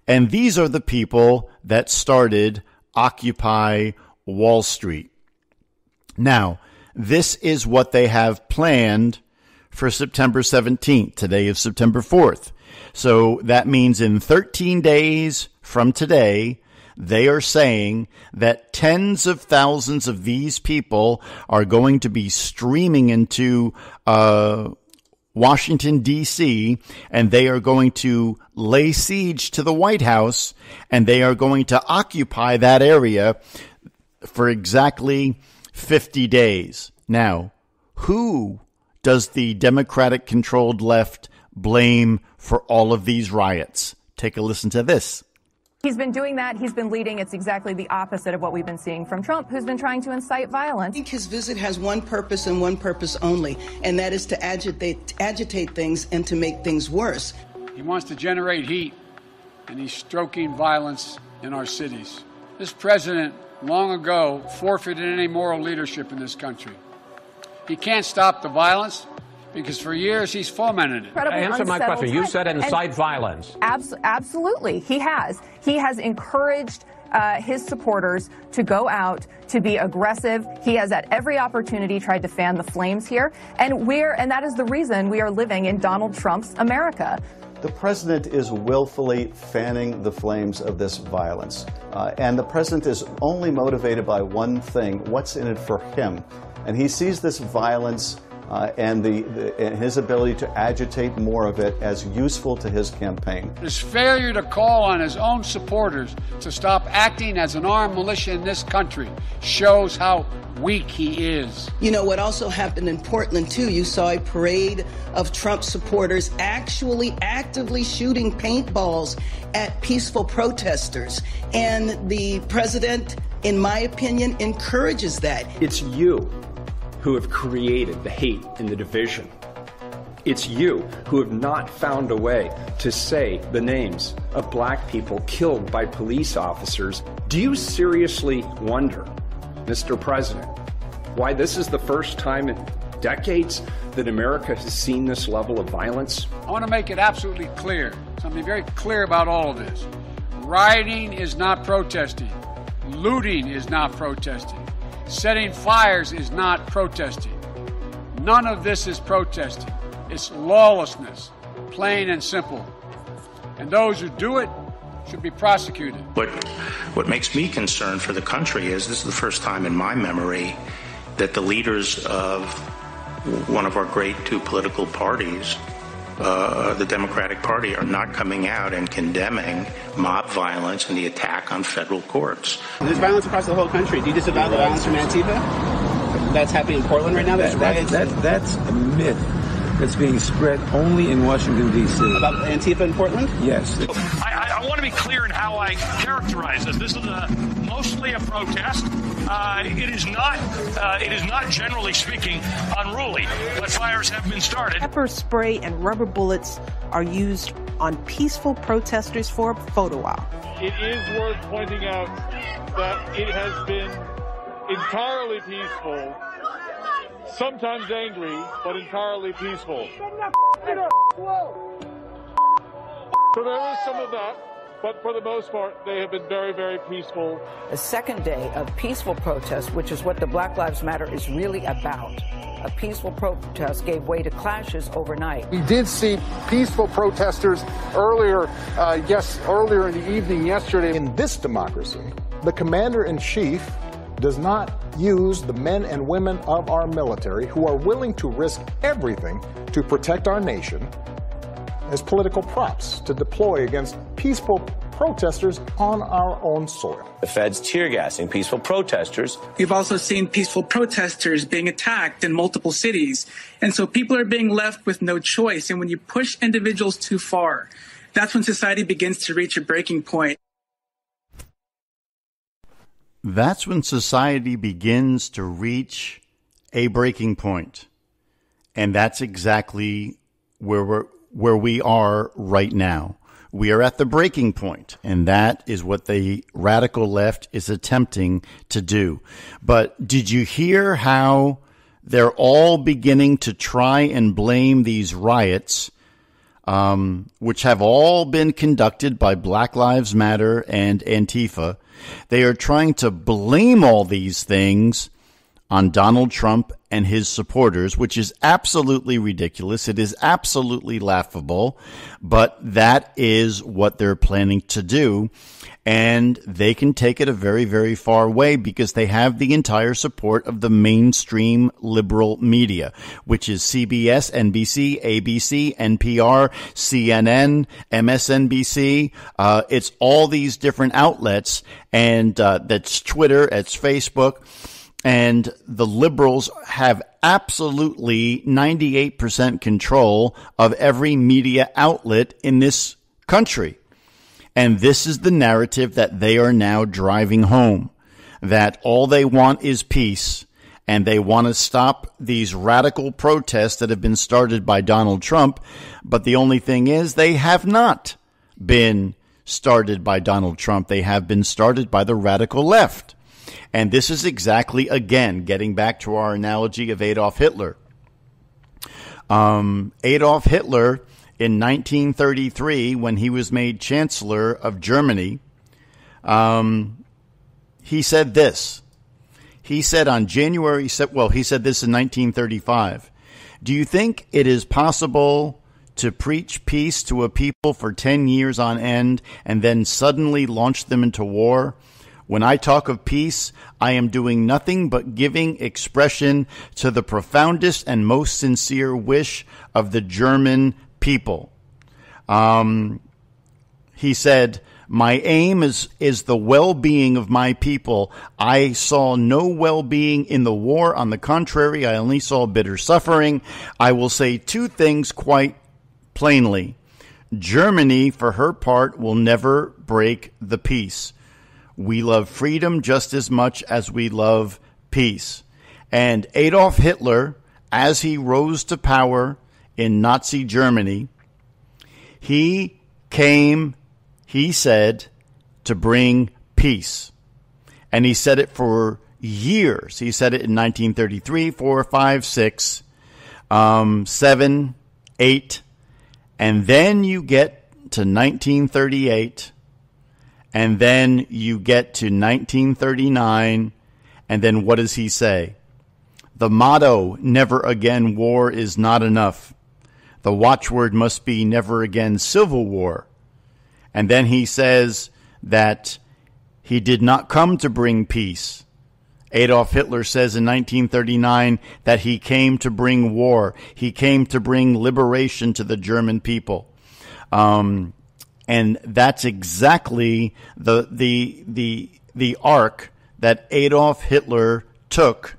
And these are the people that started Occupy Wall Street. Now, this is what they have planned for September 17th. Today is September 4th. So that means in 13 days from today, they are saying that tens of thousands of these people are going to be streaming into Washington, D.C., and they are going to lay siege to the White House, and they are going to occupy that area for exactly 50 days. Now, who does the Democratic-controlled left blame for all of these riots? Take a listen to this. He's been doing that. He's been leading. It's exactly the opposite of what we've been seeing from Trump, who's been trying to incite violence. I think his visit has one purpose and one purpose only, and that is to agitate things and to make things worse. He wants to generate heat, and he's stoking violence in our cities. This president long ago forfeited any moral leadership in this country. He can't stop the violence because for years he's fomented it. Answer my question. You said incite violence. Absolutely. He has. He has encouraged his supporters to go out, to be aggressive. He has at every opportunity tried to fan the flames here. And that is the reason we are living in Donald Trump's America. The president is willfully fanning the flames of this violence. And the president is only motivated by one thing: what's in it for him. And he sees this violence and his ability to agitate more of it as useful to his campaign. His failure to call on his own supporters to stop acting as an armed militia in this country shows how weak he is. You know what also happened in Portland, too? You saw a parade of Trump supporters actually actively shooting paintballs at peaceful protesters. And the president, in my opinion, encourages that. It's you who have created the hate and the division. It's you who have not found a way to say the names of black people killed by police officers. Do you seriously wonder, Mr. President, why this is the first time in decades that America has seen this level of violence? I want to make it absolutely clear, something very clear about all of this. Rioting is not protesting. Looting is not protesting. Setting fires is not protesting. None of this is protesting. It's lawlessness, plain and simple. And those who do it should be prosecuted. But what makes me concerned for the country is this is the first time in my memory that the leaders of one of our great two political parties, the Democratic Party, are not coming out and condemning mob violence and the attack on federal courts. There's violence across the whole country. Do you disavow the violence from Antifa? That's happening in Portland right now? There's riots. That's a myth that's being spread only in Washington, D.C. About Antifa in Portland? Yes. I want to be clear in how I characterize this. This is mostly a protest. It is not, generally speaking, unruly, but fires have been started. Pepper spray and rubber bullets are used on peaceful protesters for a photo op. It is worth pointing out that it has been entirely peaceful, sometimes angry, but entirely peaceful. So there is some of that, but for the most part, they have been very, very peaceful. A second day of peaceful protest, which is what the Black Lives Matter is really about. A peaceful protest gave way to clashes overnight. We did see peaceful protesters earlier in the evening yesterday. In this democracy, the commander-in-chief does not use the men and women of our military who are willing to risk everything to protect our nation as political props to deploy against peaceful protesters on our own soil. The Fed's tear gassing peaceful protesters. We've also seen peaceful protesters being attacked in multiple cities. And so people are being left with no choice. And when you push individuals too far, that's when society begins to reach a breaking point. That's when society begins to reach a breaking point. And that's exactly where we are right now. We are at the breaking point, and that is what the radical left is attempting to do. But did you hear how they're all beginning to try and blame these riots, which have all been conducted by Black Lives Matter and Antifa? They are trying to blame all these things on Donald Trump and his supporters, which is absolutely ridiculous. It is absolutely laughable, but that is what they're planning to do. And they can take it a very, very far way because they have the entire support of the mainstream liberal media, which is CBS, NBC, ABC, NPR, CNN, MSNBC. It's all these different outlets, and that's Twitter, it's Facebook. And the liberals have absolutely 98% control of every media outlet in this country. And this is the narrative that they are now driving home, that all they want is peace, and they want to stop these radical protests that have been started by Donald Trump. But the only thing is, they have not been started by Donald Trump. They have been started by the radical left. And this is exactly, again, getting back to our analogy of Adolf Hitler. Adolf Hitler, in 1933, when he was made Chancellor of Germany, he said this. He said on he said this in 1935. Do you think it is possible to preach peace to a people for 10 years on end and then suddenly launch them into war? When I talk of peace, I am doing nothing but giving expression to the profoundest and most sincere wish of the German people. He said, my aim is the well-being of my people. I saw no well-being in the war. On the contrary, I only saw bitter suffering. I will say two things quite plainly. Germany, for her part, will never break the peace. We love freedom just as much as we love peace. And Adolf Hitler, as he rose to power in Nazi Germany, he said, to bring peace. And he said it for years. He said it in 1933, 4, 5, 6, 7, 8. And then you get to 1938. And then you get to 1939. And then what does he say? The motto, never again war, is not enough. The watchword must be never again civil war. And then he says that he did not come to bring peace. Adolf Hitler says in 1939 that he came to bring war. He came to bring liberation to the German people. And that's exactly the arc that Adolf Hitler took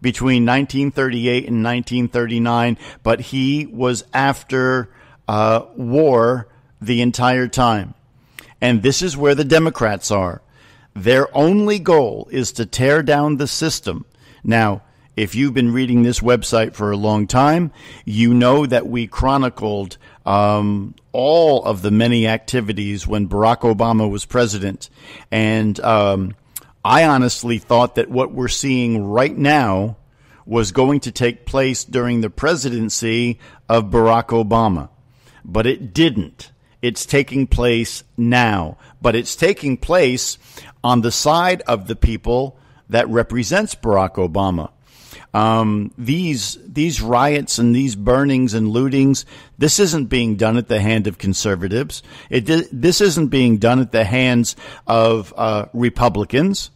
between 1938 and 1939, but he was after war the entire time. And this is where the Democrats are. Their only goal is to tear down the system. Now, if you've been reading this website for a long time, you know that we chronicled all of the many activities when Barack Obama was president. And I honestly thought that what we're seeing right now was going to take place during the presidency of Barack Obama. But it didn't. It's taking place now. But it's taking place on the side of the people that represents Barack Obama. These riots and these burnings and lootings, this isn't being done at the hand of conservatives. This isn't being done at the hands of Republicans.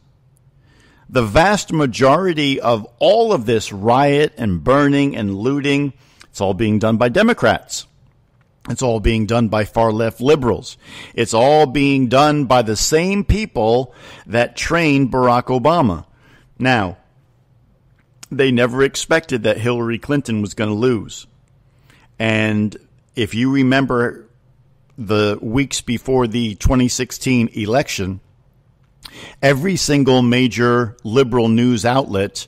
The vast majority of all of this riot and burning and looting, it's all being done by Democrats. It's all being done by far-left liberals. It's all being done by the same people that trained Barack Obama. Now, they never expected that Hillary Clinton was going to lose. And if you remember the weeks before the 2016 election, every single major liberal news outlet,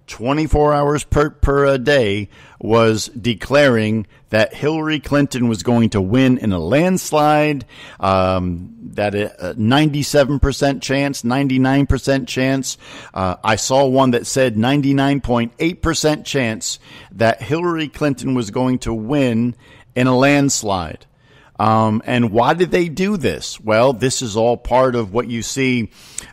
24 hours per day, was declaring that Hillary Clinton was going to win in a landslide, that a 97% chance, 99% chance. I saw one that said 99.8% chance that Hillary Clinton was going to win in a landslide. And why did they do this? Well, this is all part of what you see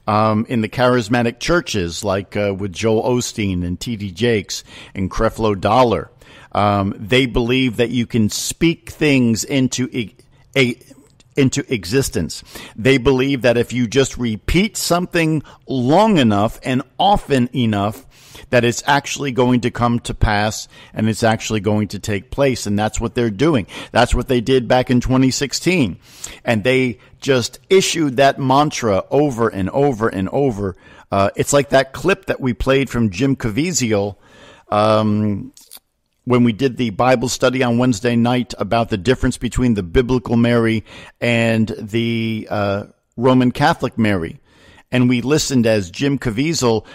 in the charismatic churches, like with Joel Osteen and T.D. Jakes and Creflo Dollar. They believe that you can speak things into existence. They believe that if you just repeat something long enough and often enough, that it's actually going to come to pass and it's actually going to take place. And that's what they're doing. That's what they did back in 2016. And they just issued that mantra over and over and over. It's like that clip that we played from Jim Caviezel when we did the Bible study on Wednesday night about the difference between the biblical Mary and the Roman Catholic Mary. And we listened as Jim Caviezel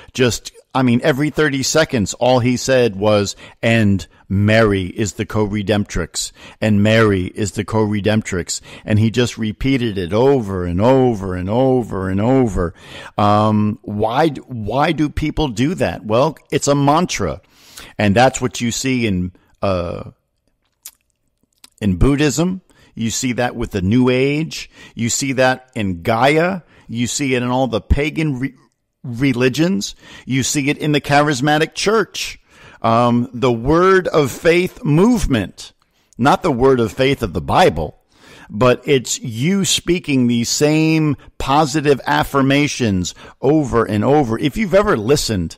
every 30 seconds, all he said was, and Mary is the co-redemptrix, and Mary is the co-redemptrix. And he just repeated it over and over and over and over. Why do people do that? Well, it's a mantra. And that's what you see in Buddhism. You see that with the New Age. You see that in Gaia. You see it in all the pagan religions. You see it in the charismatic church. The word of faith movement, not the word of faith of the Bible, but it's you speaking these same positive affirmations over and over. If you've ever listened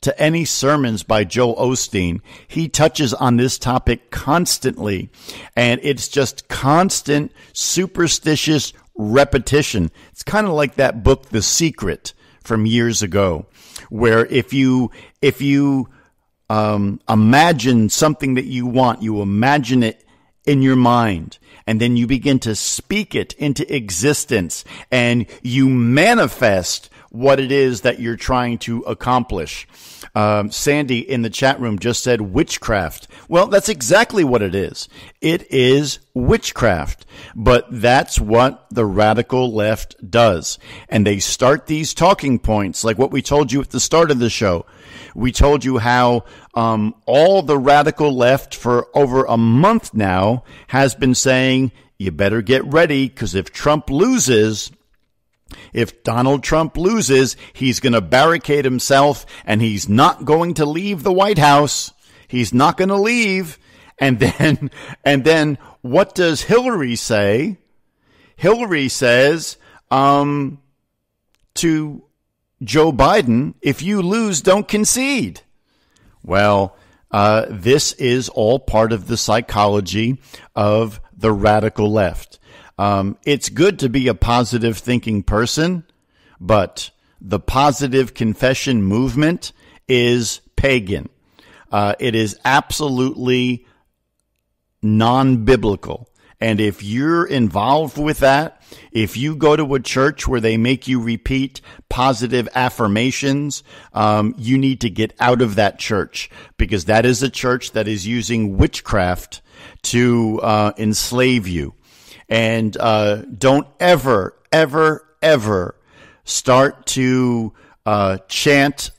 to any sermons by Joel Osteen, he touches on this topic constantly, and it's just constant superstitious repetition. It's kind of like that book, The Secret, from years ago, where if you imagine something that you want, you imagine it in your mind, and then you begin to speak it into existence, and you manifest what it is that you're trying to accomplish. Sandy in the chat room just said witchcraft. Well, that's exactly what it is. It is witchcraft. But that's what the radical left does. And they start these talking points, like what we told you at the start of the show. We told you how all the radical left for over a month now has been saying, you better get ready, because if Donald Trump loses, he's going to barricade himself and he's not going to leave the White House. He's not going to leave. And then what does Hillary say? Hillary says, to Joe Biden, if you lose, don't concede. Well, this is all part of the psychology of the radical left. It's good to be a positive thinking person, but the positive confession movement is pagan. It is absolutely non-biblical. And if you're involved with that, if you go to a church where they make you repeat positive affirmations, you need to get out of that church, because that is a church that is using witchcraft to enslave you. And don't ever, ever, ever start to chant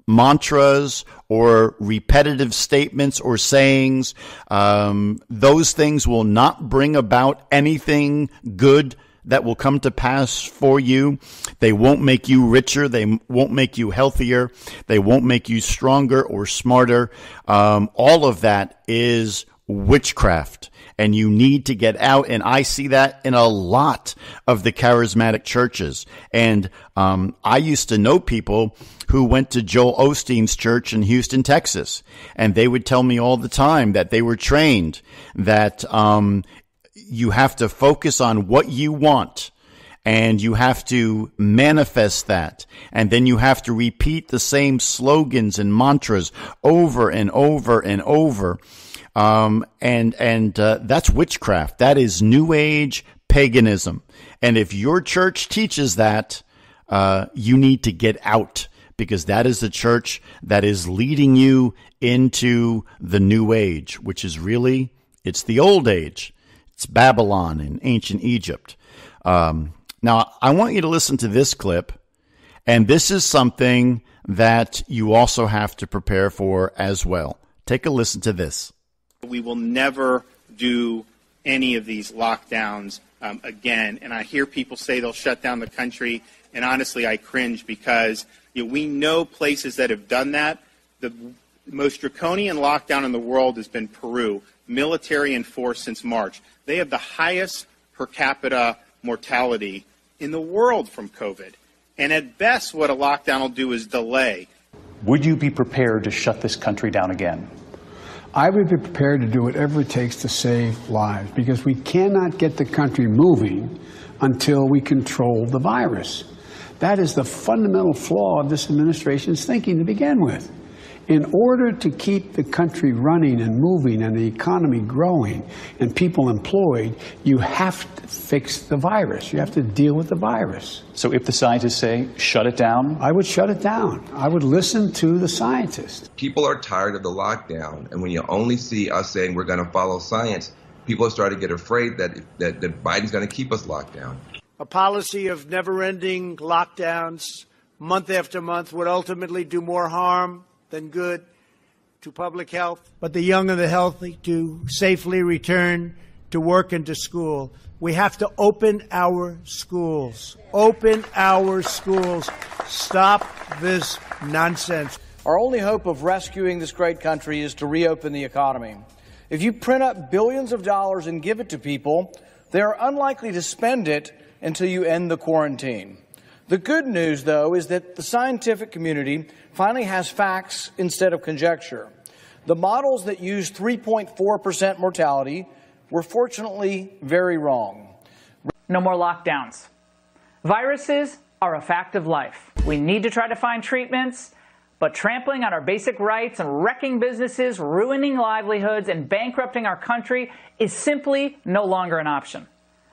mantras or repetitive statements or sayings. Those things will not bring about anything good that will come to pass for you. They won't make you richer. They won't make you healthier. They won't make you stronger or smarter. All of that is witchcraft. And you need to get out. And I see that in a lot of the charismatic churches. And I used to know people who went to Joel Osteen's church in Houston, Texas. And they would tell me all the time that they were trained that you have to focus on what you want. And you have to manifest that. And then you have to repeat the same slogans and mantras over and over and over. That's witchcraft. That is New Age paganism. And if your church teaches that, you need to get out, because that is the church that is leading you into the New Age, which is really, it's the old age. It's Babylon and ancient Egypt. Now, I want you to listen to this clip, and this is something that you also have to prepare for as well. Take a listen to this. We will never do any of these lockdowns again. And I hear people say they'll shut down the country. And honestly, I cringe, because we know places that have done that. The most draconian lockdown in the world has been Peru, military enforced since March. They have the highest per capita mortality in the world from COVID. And at best, what a lockdown will do is delay. Would you be prepared to shut this country down again? I would be prepared to do whatever it takes to save lives, because we cannot get the country moving until we control the virus. That is the fundamental flaw of this administration's thinking to begin with. In order to keep the country running and moving and the economy growing and people employed, you have to fix the virus. You have to deal with the virus. So if the scientists say, shut it down? I would shut it down. I would listen to the scientists. People are tired of the lockdown, and when you only see us saying we're going to follow science, people are starting to get afraid that Biden's going to keep us locked down. A policy of never-ending lockdowns month after month would ultimately do more harm than good. to public health, but the young and the healthy to safely return to work and to school. We have to open our schools. Open our schools. Stop this nonsense. Our only hope of rescuing this great country is to reopen the economy. If you print up billions of dollars and give it to people, they are unlikely to spend it until you end the quarantine. The good news, though, is that the scientific community finally has facts instead of conjecture. The models that used 3.4% mortality were fortunately very wrong. No more lockdowns. Viruses are a fact of life. We need to try to find treatments, but trampling on our basic rights and wrecking businesses, ruining livelihoods, and bankrupting our country is simply no longer an option.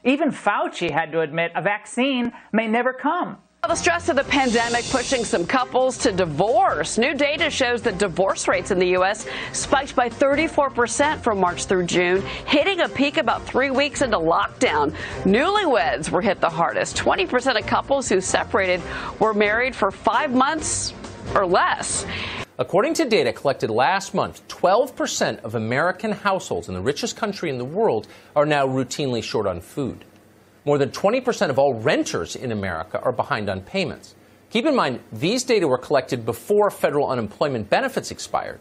Even Fauci had to admit a vaccine may never come. The stress of the pandemic pushing some couples to divorce. New data shows that divorce rates in the U.S. spiked by 34% from March through June, hitting a peak about 3 weeks into lockdown. Newlyweds were hit the hardest. 20% of couples who separated were married for 5 months or less. According to data collected last month, 12% of American households in the richest country in the world are now routinely short on food. More than 20% of all renters in America are behind on payments. Keep in mind, these data were collected before federal unemployment benefits expired.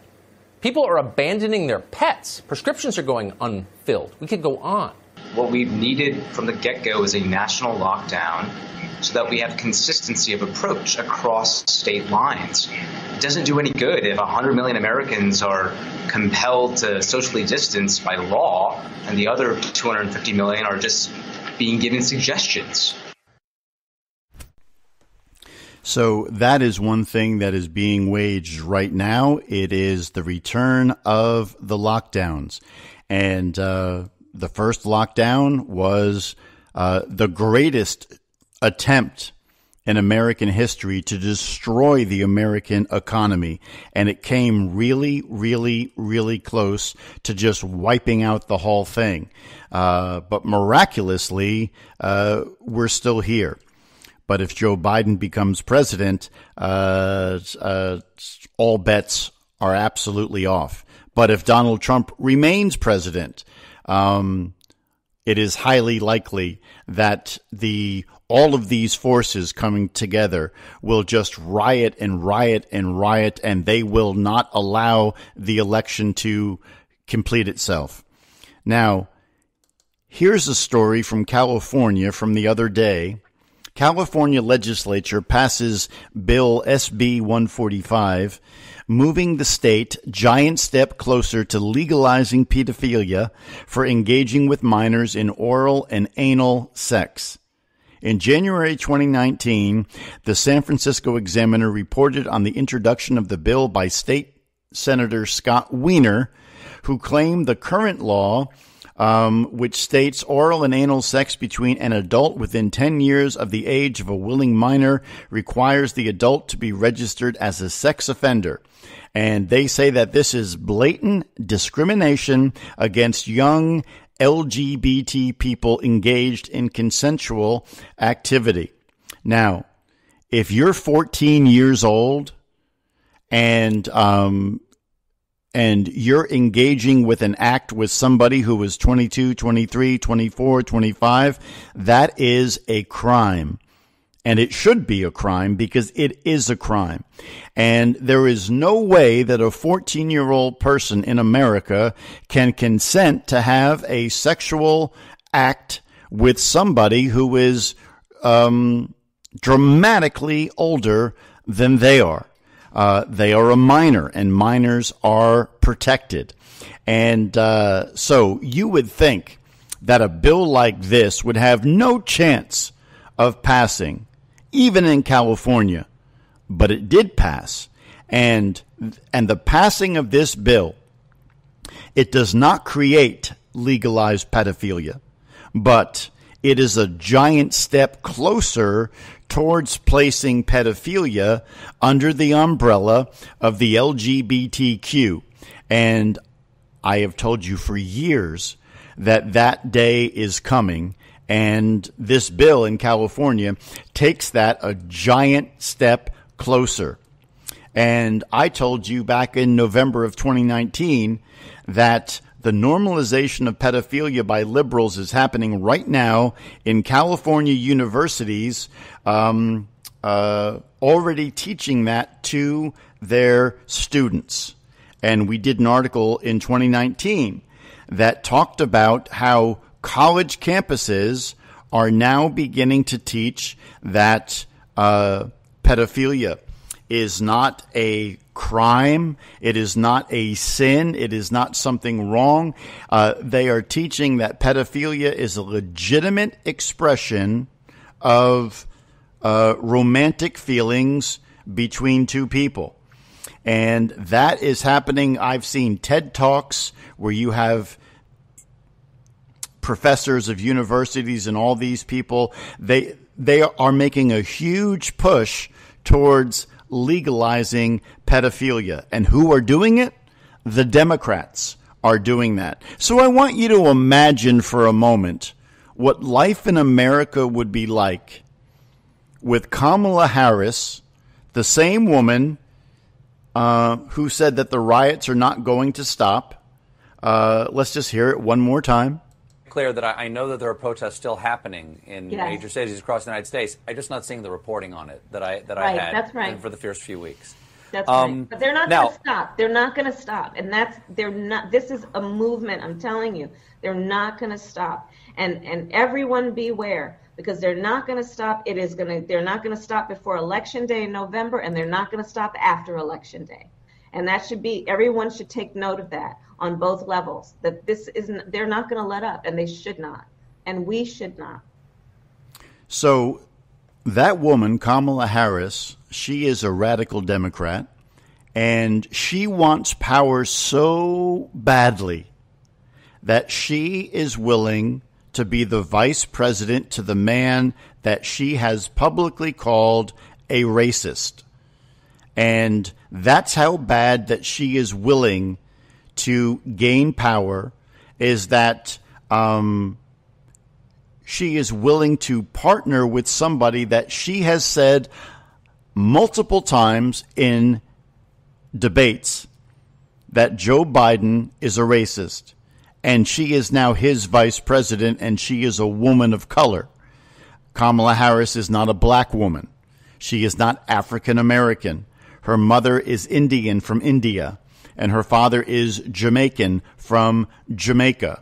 People are abandoning their pets. Prescriptions are going unfilled. We could go on. What we've needed from the get-go is a national lockdown so that we have consistency of approach across state lines. It doesn't do any good if 100 million Americans are compelled to socially distance by law and the other 250 million are just being given suggestions. So that is one thing that is being waged right now. It is the return of the lockdowns. And the first lockdown was the greatest attempt in American history to destroy the American economy. And it came really, really, really close to just wiping out the whole thing. But miraculously, we're still here. But if Joe Biden becomes president, all bets are absolutely off. But if Donald Trump remains president, it is highly likely that all of these forces coming together will just riot and riot and riot, and they will not allow the election to complete itself. Now, here's a story from California from the other day. California legislature passes Bill SB 145, moving the state giant step closer to legalizing pedophilia for engaging with minors in oral and anal sex. In January 2019, the San Francisco Examiner reported on the introduction of the bill by State Senator Scott Wiener, who claimed the current law, which states oral and anal sex between an adult within 10 years of the age of a willing minor, requires the adult to be registered as a sex offender. And they say that this is blatant discrimination against young LGBT people engaged in consensual activity. Now, if you're 14 years old and you're engaging with an act with somebody who is 22, 23, 24, 25, that is a crime. And it should be a crime because it is a crime. And there is no way that a 14-year-old person in America can consent to have a sexual act with somebody who is dramatically older than they are. They are a minor, and minors are protected. And so you would think that a bill like this would have no chance of passing, even in California. But it did pass. And the passing of this bill, it does not create legalized pedophilia, but it is a giant step closer towards placing pedophilia under the umbrella of the LGBTQ. And I have told you for years that that day is coming. And this bill in California takes that a giant step closer. And I told you back in November of 2019 that the normalization of pedophilia by liberals is happening right now in California universities, already teaching that to their students. And we did an article in 2019 that talked about how college campuses are now beginning to teach that pedophilia is not a crime. It is not a sin. It is not something wrong. They are teaching that pedophilia is a legitimate expression of romantic feelings between two people. And that is happening. I've seen TED Talks where you have professors of universities and all these people. They are making a huge push towards legalizing pedophilia. And who are doing it? The Democrats are doing that. So I want you to imagine for a moment what life in America would be like with Kamala Harris, the same woman who said that the riots are not going to stop. Let's just hear it one more time. Clear that I know that there are protests still happening in major cities across the United States. I'm just not seeing the reporting on it that I had that's right. for the first few weeks. That's right. But they're not going to stop. They're not going to stop. And they're not. This is a movement. I'm telling you, they're not going to stop. And everyone beware, because they're not going to stop. They're not going to stop before Election Day in November, and they're not going to stop after Election Day. And that should be, everyone should take note of that on both levels, that they're not going to let up, and they should not. And we should not. So that woman, Kamala Harris, she is a radical Democrat, and she wants power so badly that she is willing to be the vice president to the man that she has publicly called a racist. And that's how bad that she is willing to gain power, is that she is willing to partner with somebody that she has said multiple times in debates that Joe Biden is a racist. And she is now his vice president, and she is a woman of color. Kamala Harris is not a black woman. She is not African American. Her mother is Indian from India, and her father is Jamaican from Jamaica.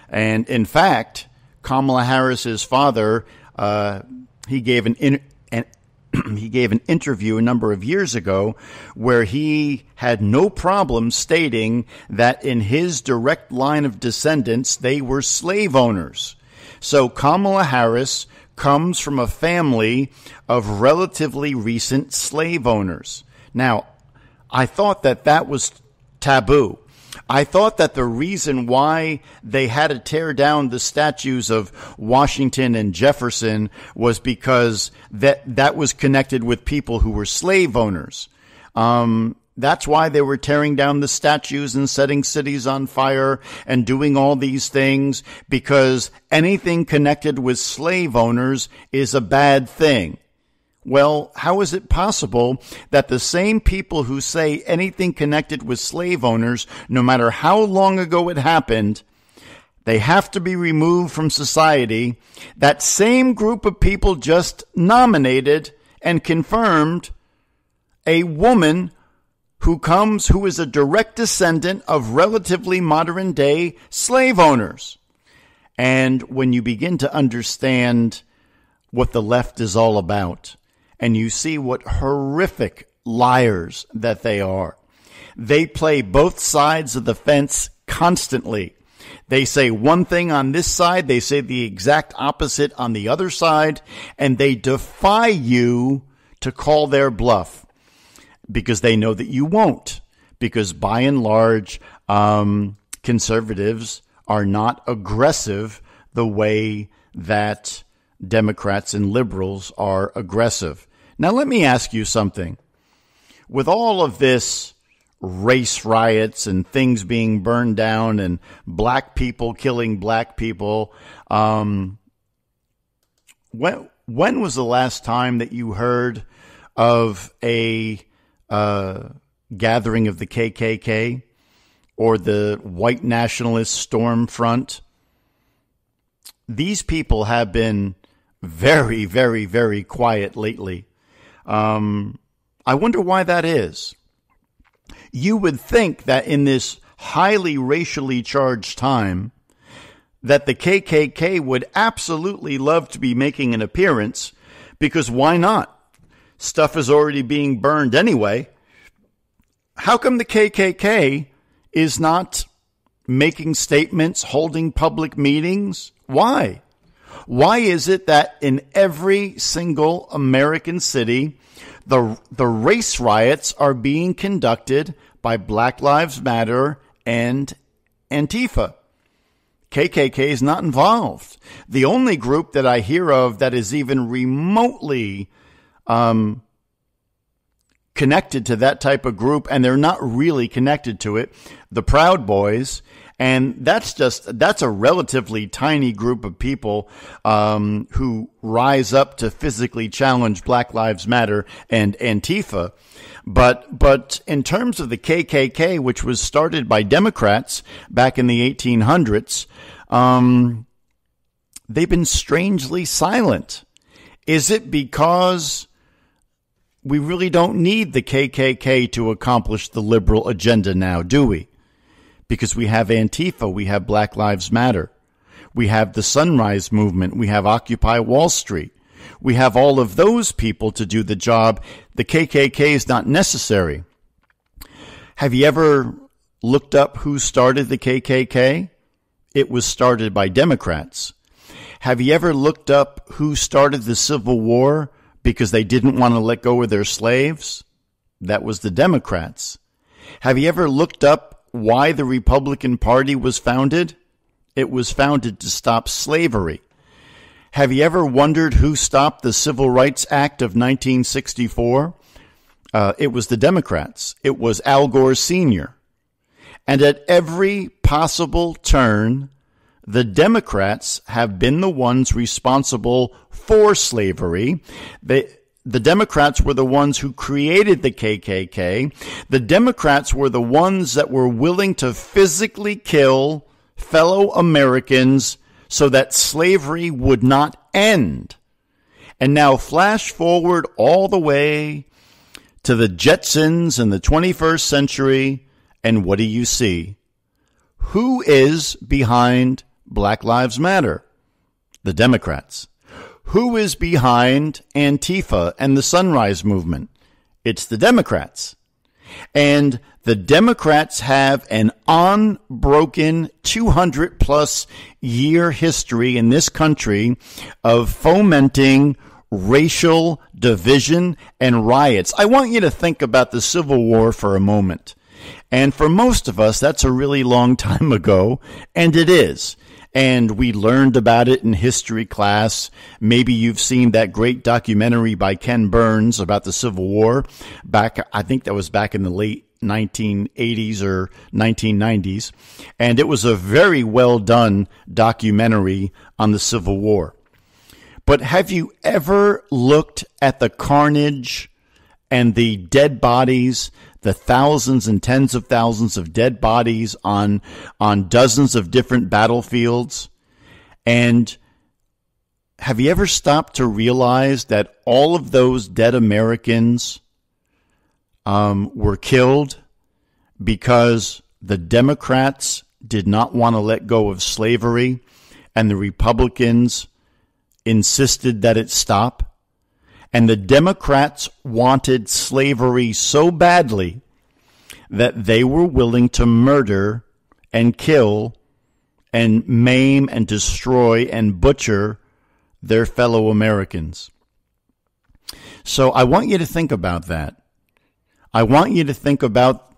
And in fact, Kamala Harris's father, he gave an interview a number of years ago where he had no problem stating that in his direct line of descendants, they were slave owners. So Kamala Harris comes from a family of relatively recent slave owners. Now, I thought that was taboo. I thought that the reason why they had to tear down the statues of Washington and Jefferson was because that was connected with people who were slave owners. That's why they were tearing down the statues and setting cities on fire and doing all these things, because anything connected with slave owners is a bad thing. Well, how is it possible that the same people who say anything connected with slave owners, no matter how long ago it happened, they have to be removed from society, that same group of people just nominated and confirmed a woman who is a direct descendant of relatively modern day slave owners? And when you begin to understand what the left is all about, and you see what horrific liars that they are. They play both sides of the fence constantly. They say one thing on this side, they say the exact opposite on the other side, and they defy you to call their bluff, because they know that you won't. Because by and large, conservatives are not aggressive the way that Democrats and liberals are aggressive. Now, let me ask you something. With all of this race riots and things being burned down and black people killing black people, when was the last time that you heard of a gathering of the KKK or the white nationalist storm front. These people have been very, very, very quiet lately. I wonder why that is. You would think that in this highly racially charged time that the KKK would absolutely love to be making an appearance, because why not? Stuff is already being burned anyway. How come the KKK is not making statements, holding public meetings? Why? Why is it that in every single American city, the race riots are being conducted by Black Lives Matter and Antifa? KKK is not involved. The only group that I hear of that is even remotely connected to that type of group, and they're not really connected to it, the Proud Boys. And that's a relatively tiny group of people who rise up to physically challenge Black Lives Matter and Antifa. But in terms of the KKK, which was started by Democrats back in the 1800s, they've been strangely silent. Is it because we really don't need the KKK to accomplish the liberal agenda now, do we? Because we have Antifa, we have Black Lives Matter, we have the Sunrise Movement, we have Occupy Wall Street. We have all of those people to do the job. The KKK is not necessary. Have you ever looked up who started the KKK? It was started by Democrats. Have you ever looked up who started the Civil War because they didn't want to let go of their slaves? That was the Democrats. Have you ever looked up why the Republican Party was founded? It was founded to stop slavery. Have you ever wondered who stopped the Civil Rights Act of 1964? It was the Democrats. It was Al Gore Sr. And at every possible turn, the Democrats have been the ones responsible for slavery. The Democrats were the ones who created the KKK. The Democrats were the ones that were willing to physically kill fellow Americans so that slavery would not end. And now flash forward all the way to the Jetsons in the 21st century, and what do you see? Who is behind Black Lives Matter? The Democrats. Who is behind Antifa and the Sunrise Movement? It's the Democrats. And the Democrats have an unbroken 200-plus year history in this country of fomenting racial division and riots. I want you to think about the Civil War for a moment. And for most of us, that's a really long time ago, and it is. And we learned about it in history class. Maybe you've seen that great documentary by Ken Burns about the Civil War. I think that was back in the late 1980s or 1990s. And it was a very well done documentary on the Civil War. But have you ever looked at the carnage and the dead bodies, the thousands and tens of thousands of dead bodies on dozens of different battlefields? And have you ever stopped to realize that all of those dead Americans were killed because the Democrats did not want to let go of slavery and the Republicans insisted that it stop? And the Democrats wanted slavery so badly that they were willing to murder and kill and maim and destroy and butcher their fellow Americans. So I want you to think about that. I want you to think about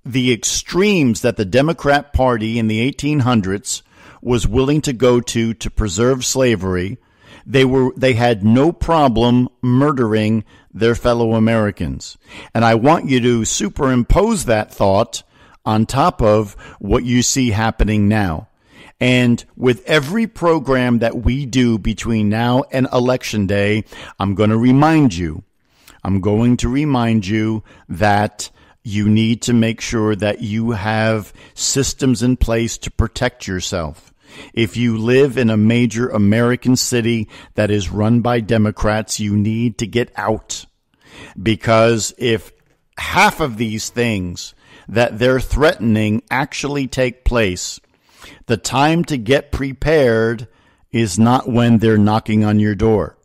the extremes that the Democrat Party in the 1800s was willing to go to preserve slavery. They had no problem murdering their fellow Americans. And I want you to superimpose that thought on top of what you see happening now. And with every program that we do between now and Election Day, I'm going to remind you I'm going to remind you that you need to make sure that you have systems in place to protect yourself. If you live in a major American city that is run by Democrats, you need to get out. Because if half of these things that they're threatening actually take place, the time to get prepared is not when they're knocking on your door.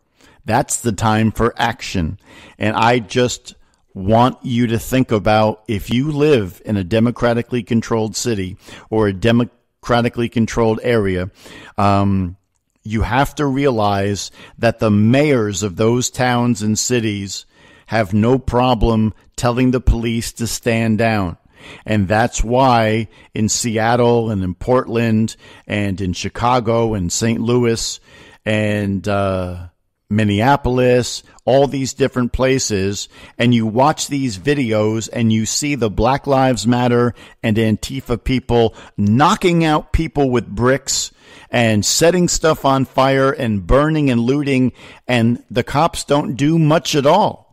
That's the time for action. And I just want you to think about, if you live in a democratically controlled city or a democratically controlled area, you have to realize that the mayors of those towns and cities have no problem telling the police to stand down. And that's why in Seattle and in Portland and in Chicago and St. Louis and Minneapolis, all these different places, and you watch these videos and you see the Black Lives Matter and Antifa people knocking out people with bricks and setting stuff on fire and burning and looting, and the cops don't do much at all.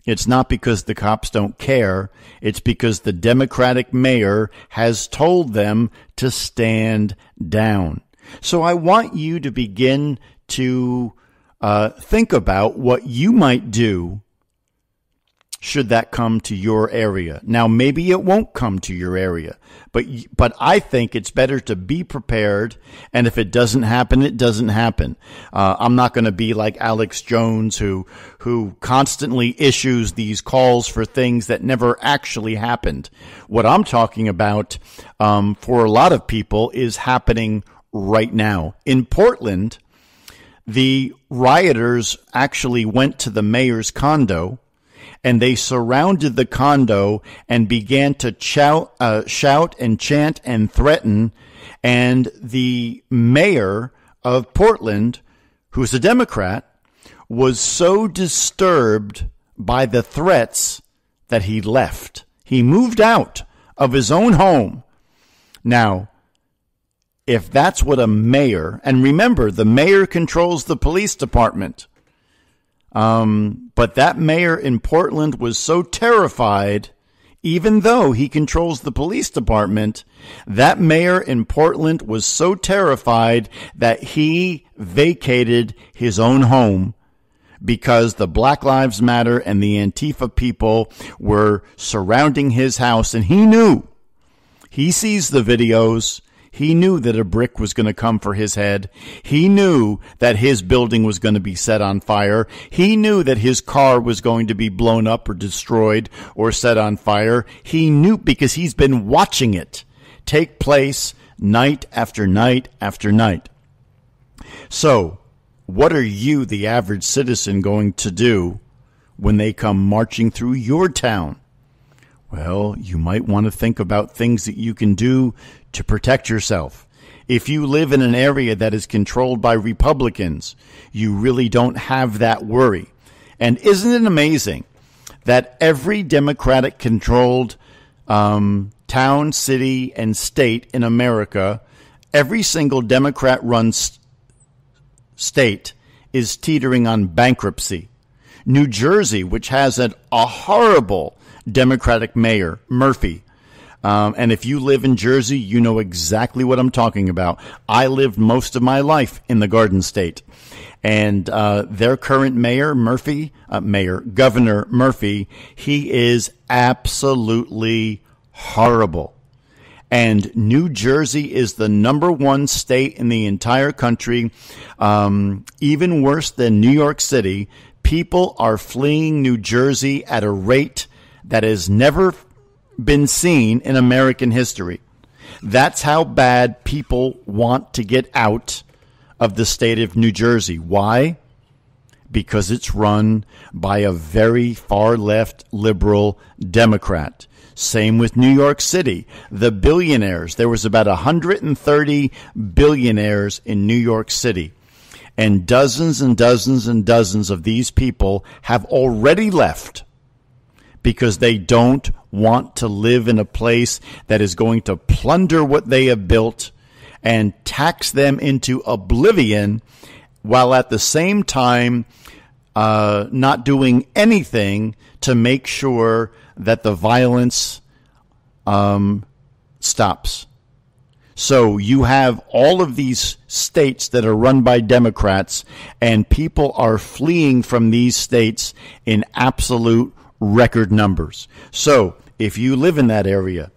It's not because the cops don't care. It's because the Democratic mayor has told them to stand down. So I want you to begin to think about what you might do should that come to your area. Now, maybe it won't come to your area, but I think it's better to be prepared. And if it doesn't happen, it doesn't happen. I'm not going to be like Alex Jones, who constantly issues these calls for things that never actually happened. What I'm talking about, for a lot of people, is happening right now. In Portland, the rioters actually went to the mayor's condo, and they surrounded the condo and began to shout and chant and threaten. And the mayor of Portland, who's a Democrat, was so disturbed by the threats that he left. He moved out of his own home. Now, if that's what a mayor, and remember, the mayor controls the police department. But that mayor in Portland was so terrified, even though he controls the police department, that mayor in Portland was so terrified that he vacated his own home because the Black Lives Matter and the Antifa people were surrounding his house. And he knew, he sees the videos. He knew that a brick was going to come for his head. He knew that his building was going to be set on fire. He knew that his car was going to be blown up or destroyed or set on fire. He knew because he's been watching it take place night after night after night. So, what are you, the average citizen, going to do when they come marching through your town? Well, you might want to think about things that you can do to protect yourself. If you live in an area that is controlled by Republicans, you really don't have that worry. And isn't it amazing that every Democratic-controlled town, city, and state in America, every single Democrat-run state is teetering on bankruptcy? New Jersey, which has a horrible Democratic mayor, Murphy. And if you live in Jersey, you know exactly what I'm talking about. I lived most of my life in the Garden State. And their current mayor, Governor Murphy, he is absolutely horrible. And New Jersey is the #1 state in the entire country, even worse than New York City. People are fleeing New Jersey at a rate that has never been seen in American history. That's how bad people want to get out of the state of New Jersey. Why? Because it's run by a very far left liberal Democrat. Same with New York City. The billionaires, there was about 130 billionaires in New York City. And dozens and dozens and dozens of these people have already left because they don't want to live in a place that is going to plunder what they have built and tax them into oblivion, while at the same time not doing anything to make sure that the violence stops. So you have all of these states that are run by Democrats, and people are fleeing from these states in absolute record numbers. So if you live in that area,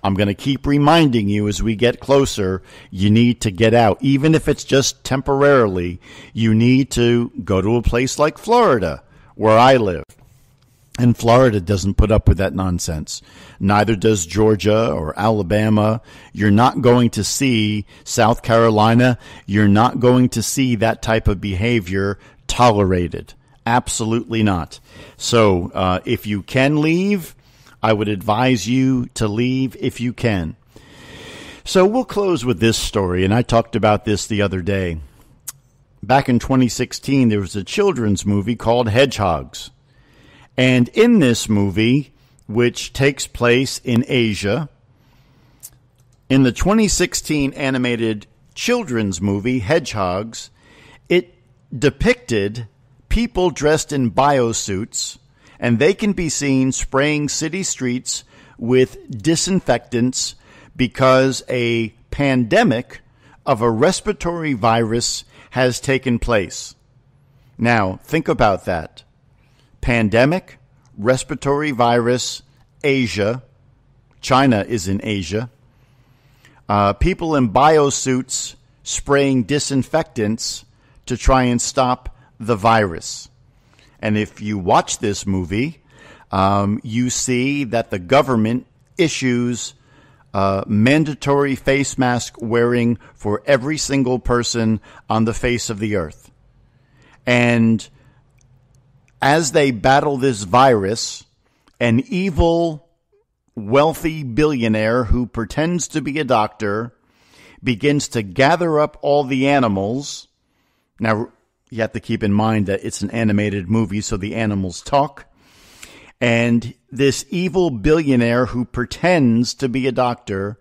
I'm going to keep reminding you as we get closer, you need to get out. Even if it's just temporarily, you need to go to a place like Florida, where I live. And Florida doesn't put up with that nonsense. Neither does Georgia or Alabama. You're not going to see South Carolina. You're not going to see that type of behavior tolerated. Absolutely not. So if you can leave, I would advise you to leave if you can. So we'll close with this story, and I talked about this the other day. Back in 2016, there was a children's movie called Hedgehogs. And in this movie, which takes place in Asia, in the 2016 animated children's movie, Hedgehogs, it depicted people dressed in biosuits, and they can be seen spraying city streets with disinfectants because a pandemic of a respiratory virus has taken place. Now, think about that. Pandemic, respiratory virus, Asia. China is in Asia. People in biosuits spraying disinfectants to try and stop the virus. And if you watch this movie, you see that the government issues mandatory face mask wearing for every single person on the face of the earth. And as they battle this virus, an evil, wealthy billionaire who pretends to be a doctor begins to gather up all the animals. Now, you have to keep in mind that it's an animated movie, so the animals talk. And this evil billionaire who pretends to be a doctor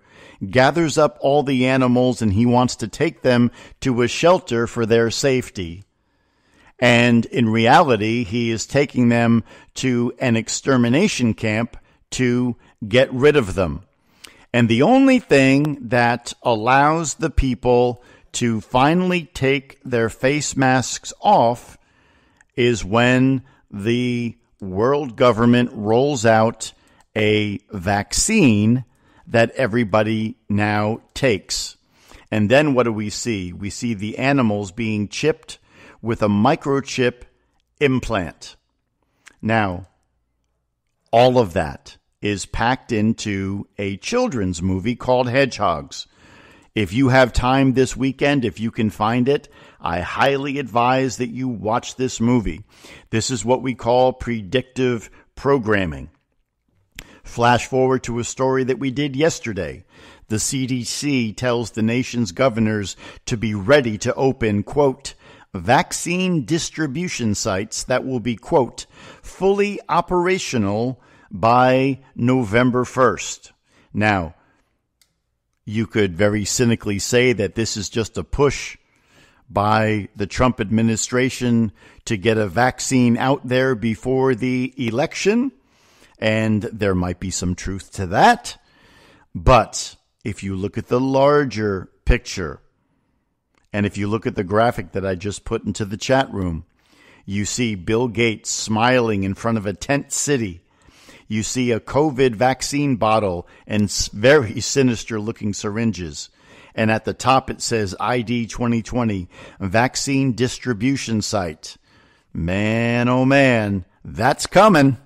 gathers up all the animals, and he wants to take them to a shelter for their safety. And in reality, he is taking them to an extermination camp to get rid of them. And the only thing that allows the people to finally take their face masks off is when the world government rolls out a vaccine that everybody now takes. And then what do we see? We see the animals being chipped with a microchip implant. Now, all of that is packed into a children's movie called Hedgehogs. If you have time this weekend, if you can find it, I highly advise that you watch this movie. This is what we call predictive programming. Flash forward to a story that we did yesterday. The CDC tells the nation's governors to be ready to open, quote, vaccine distribution sites that will be, quote, fully operational by November 1st. Now, you could very cynically say that this is just a push by the Trump administration to get a vaccine out there before the election, and there might be some truth to that. But if you look at the larger picture, and if you look at the graphic that I just put into the chat room, you see Bill Gates smiling in front of a tent city. You see a COVID vaccine bottle and very sinister looking syringes. And at the top it says ID 2020, vaccine distribution site. Man, oh man, that's coming.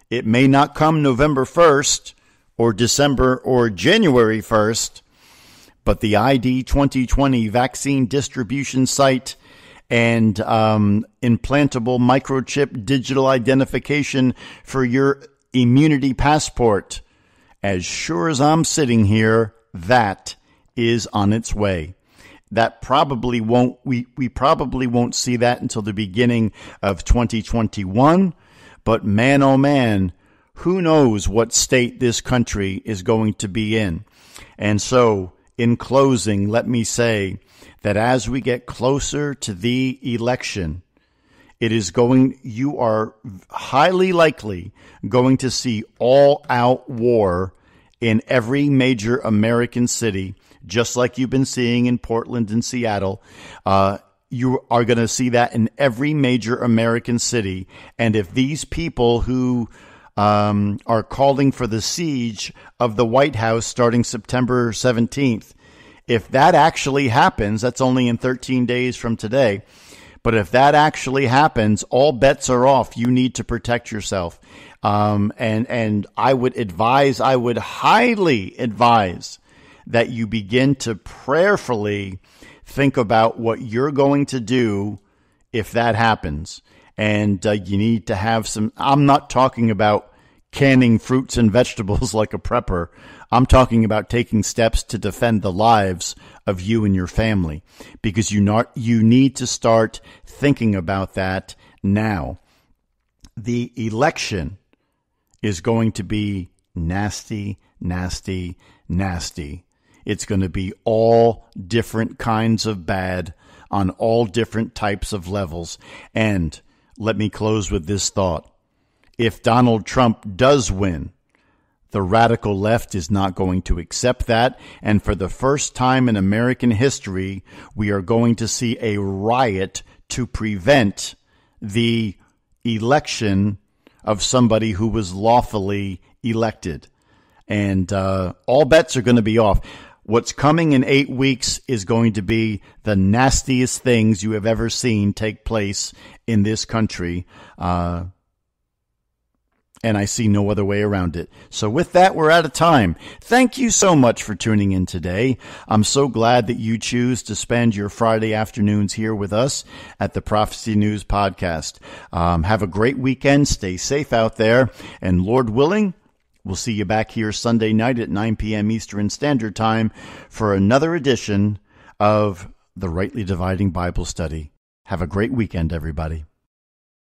It may not come November 1st or December or January 1st, but the ID 2020 vaccine distribution site and implantable microchip digital identification for your immunity passport. As sure as I'm sitting here, that is on its way. That probably won't, we probably won't see that until the beginning of 2021. But man, oh man, who knows what state this country is going to be in. And so, in closing, let me say that as we get closer to the election, you are highly likely going to see all-out war in every major American city, just like you've been seeing in Portland and Seattle. You are going to see that in every major American city. And if these people who are calling for the siege of the White House starting September 17th, if that actually happens, that's only in 13 days from today. But if that actually happens, all bets are off. You need to protect yourself. And I would highly advise that you begin to prayerfully think about what you're going to do if that happens. And you need to have I'm not talking about canning fruits and vegetables like a prepper. I'm talking about taking steps to defend the lives of you and your family, because you need to start thinking about that now. The election is going to be nasty, nasty, nasty. It's going to be all different kinds of bad on all different types of levels. And let me close with this thought. If Donald Trump does win, the radical left is not going to accept that. And for the first time in American history, we are going to see a riot to prevent the election of somebody who was lawfully elected. And all bets are going to be off. What's coming in 8 weeks is going to be the nastiest things you have ever seen take place in this country. And I see no other way around it. So with that, we're out of time. Thank you so much for tuning in today. I'm so glad that you choose to spend your Friday afternoons here with us at the Prophecy News Podcast. Have a great weekend. Stay safe out there. And Lord willing, we'll see you back here Sunday night at 9 p.m. Eastern Standard Time for another edition of the Rightly Dividing Bible Study. Have a great weekend, everybody.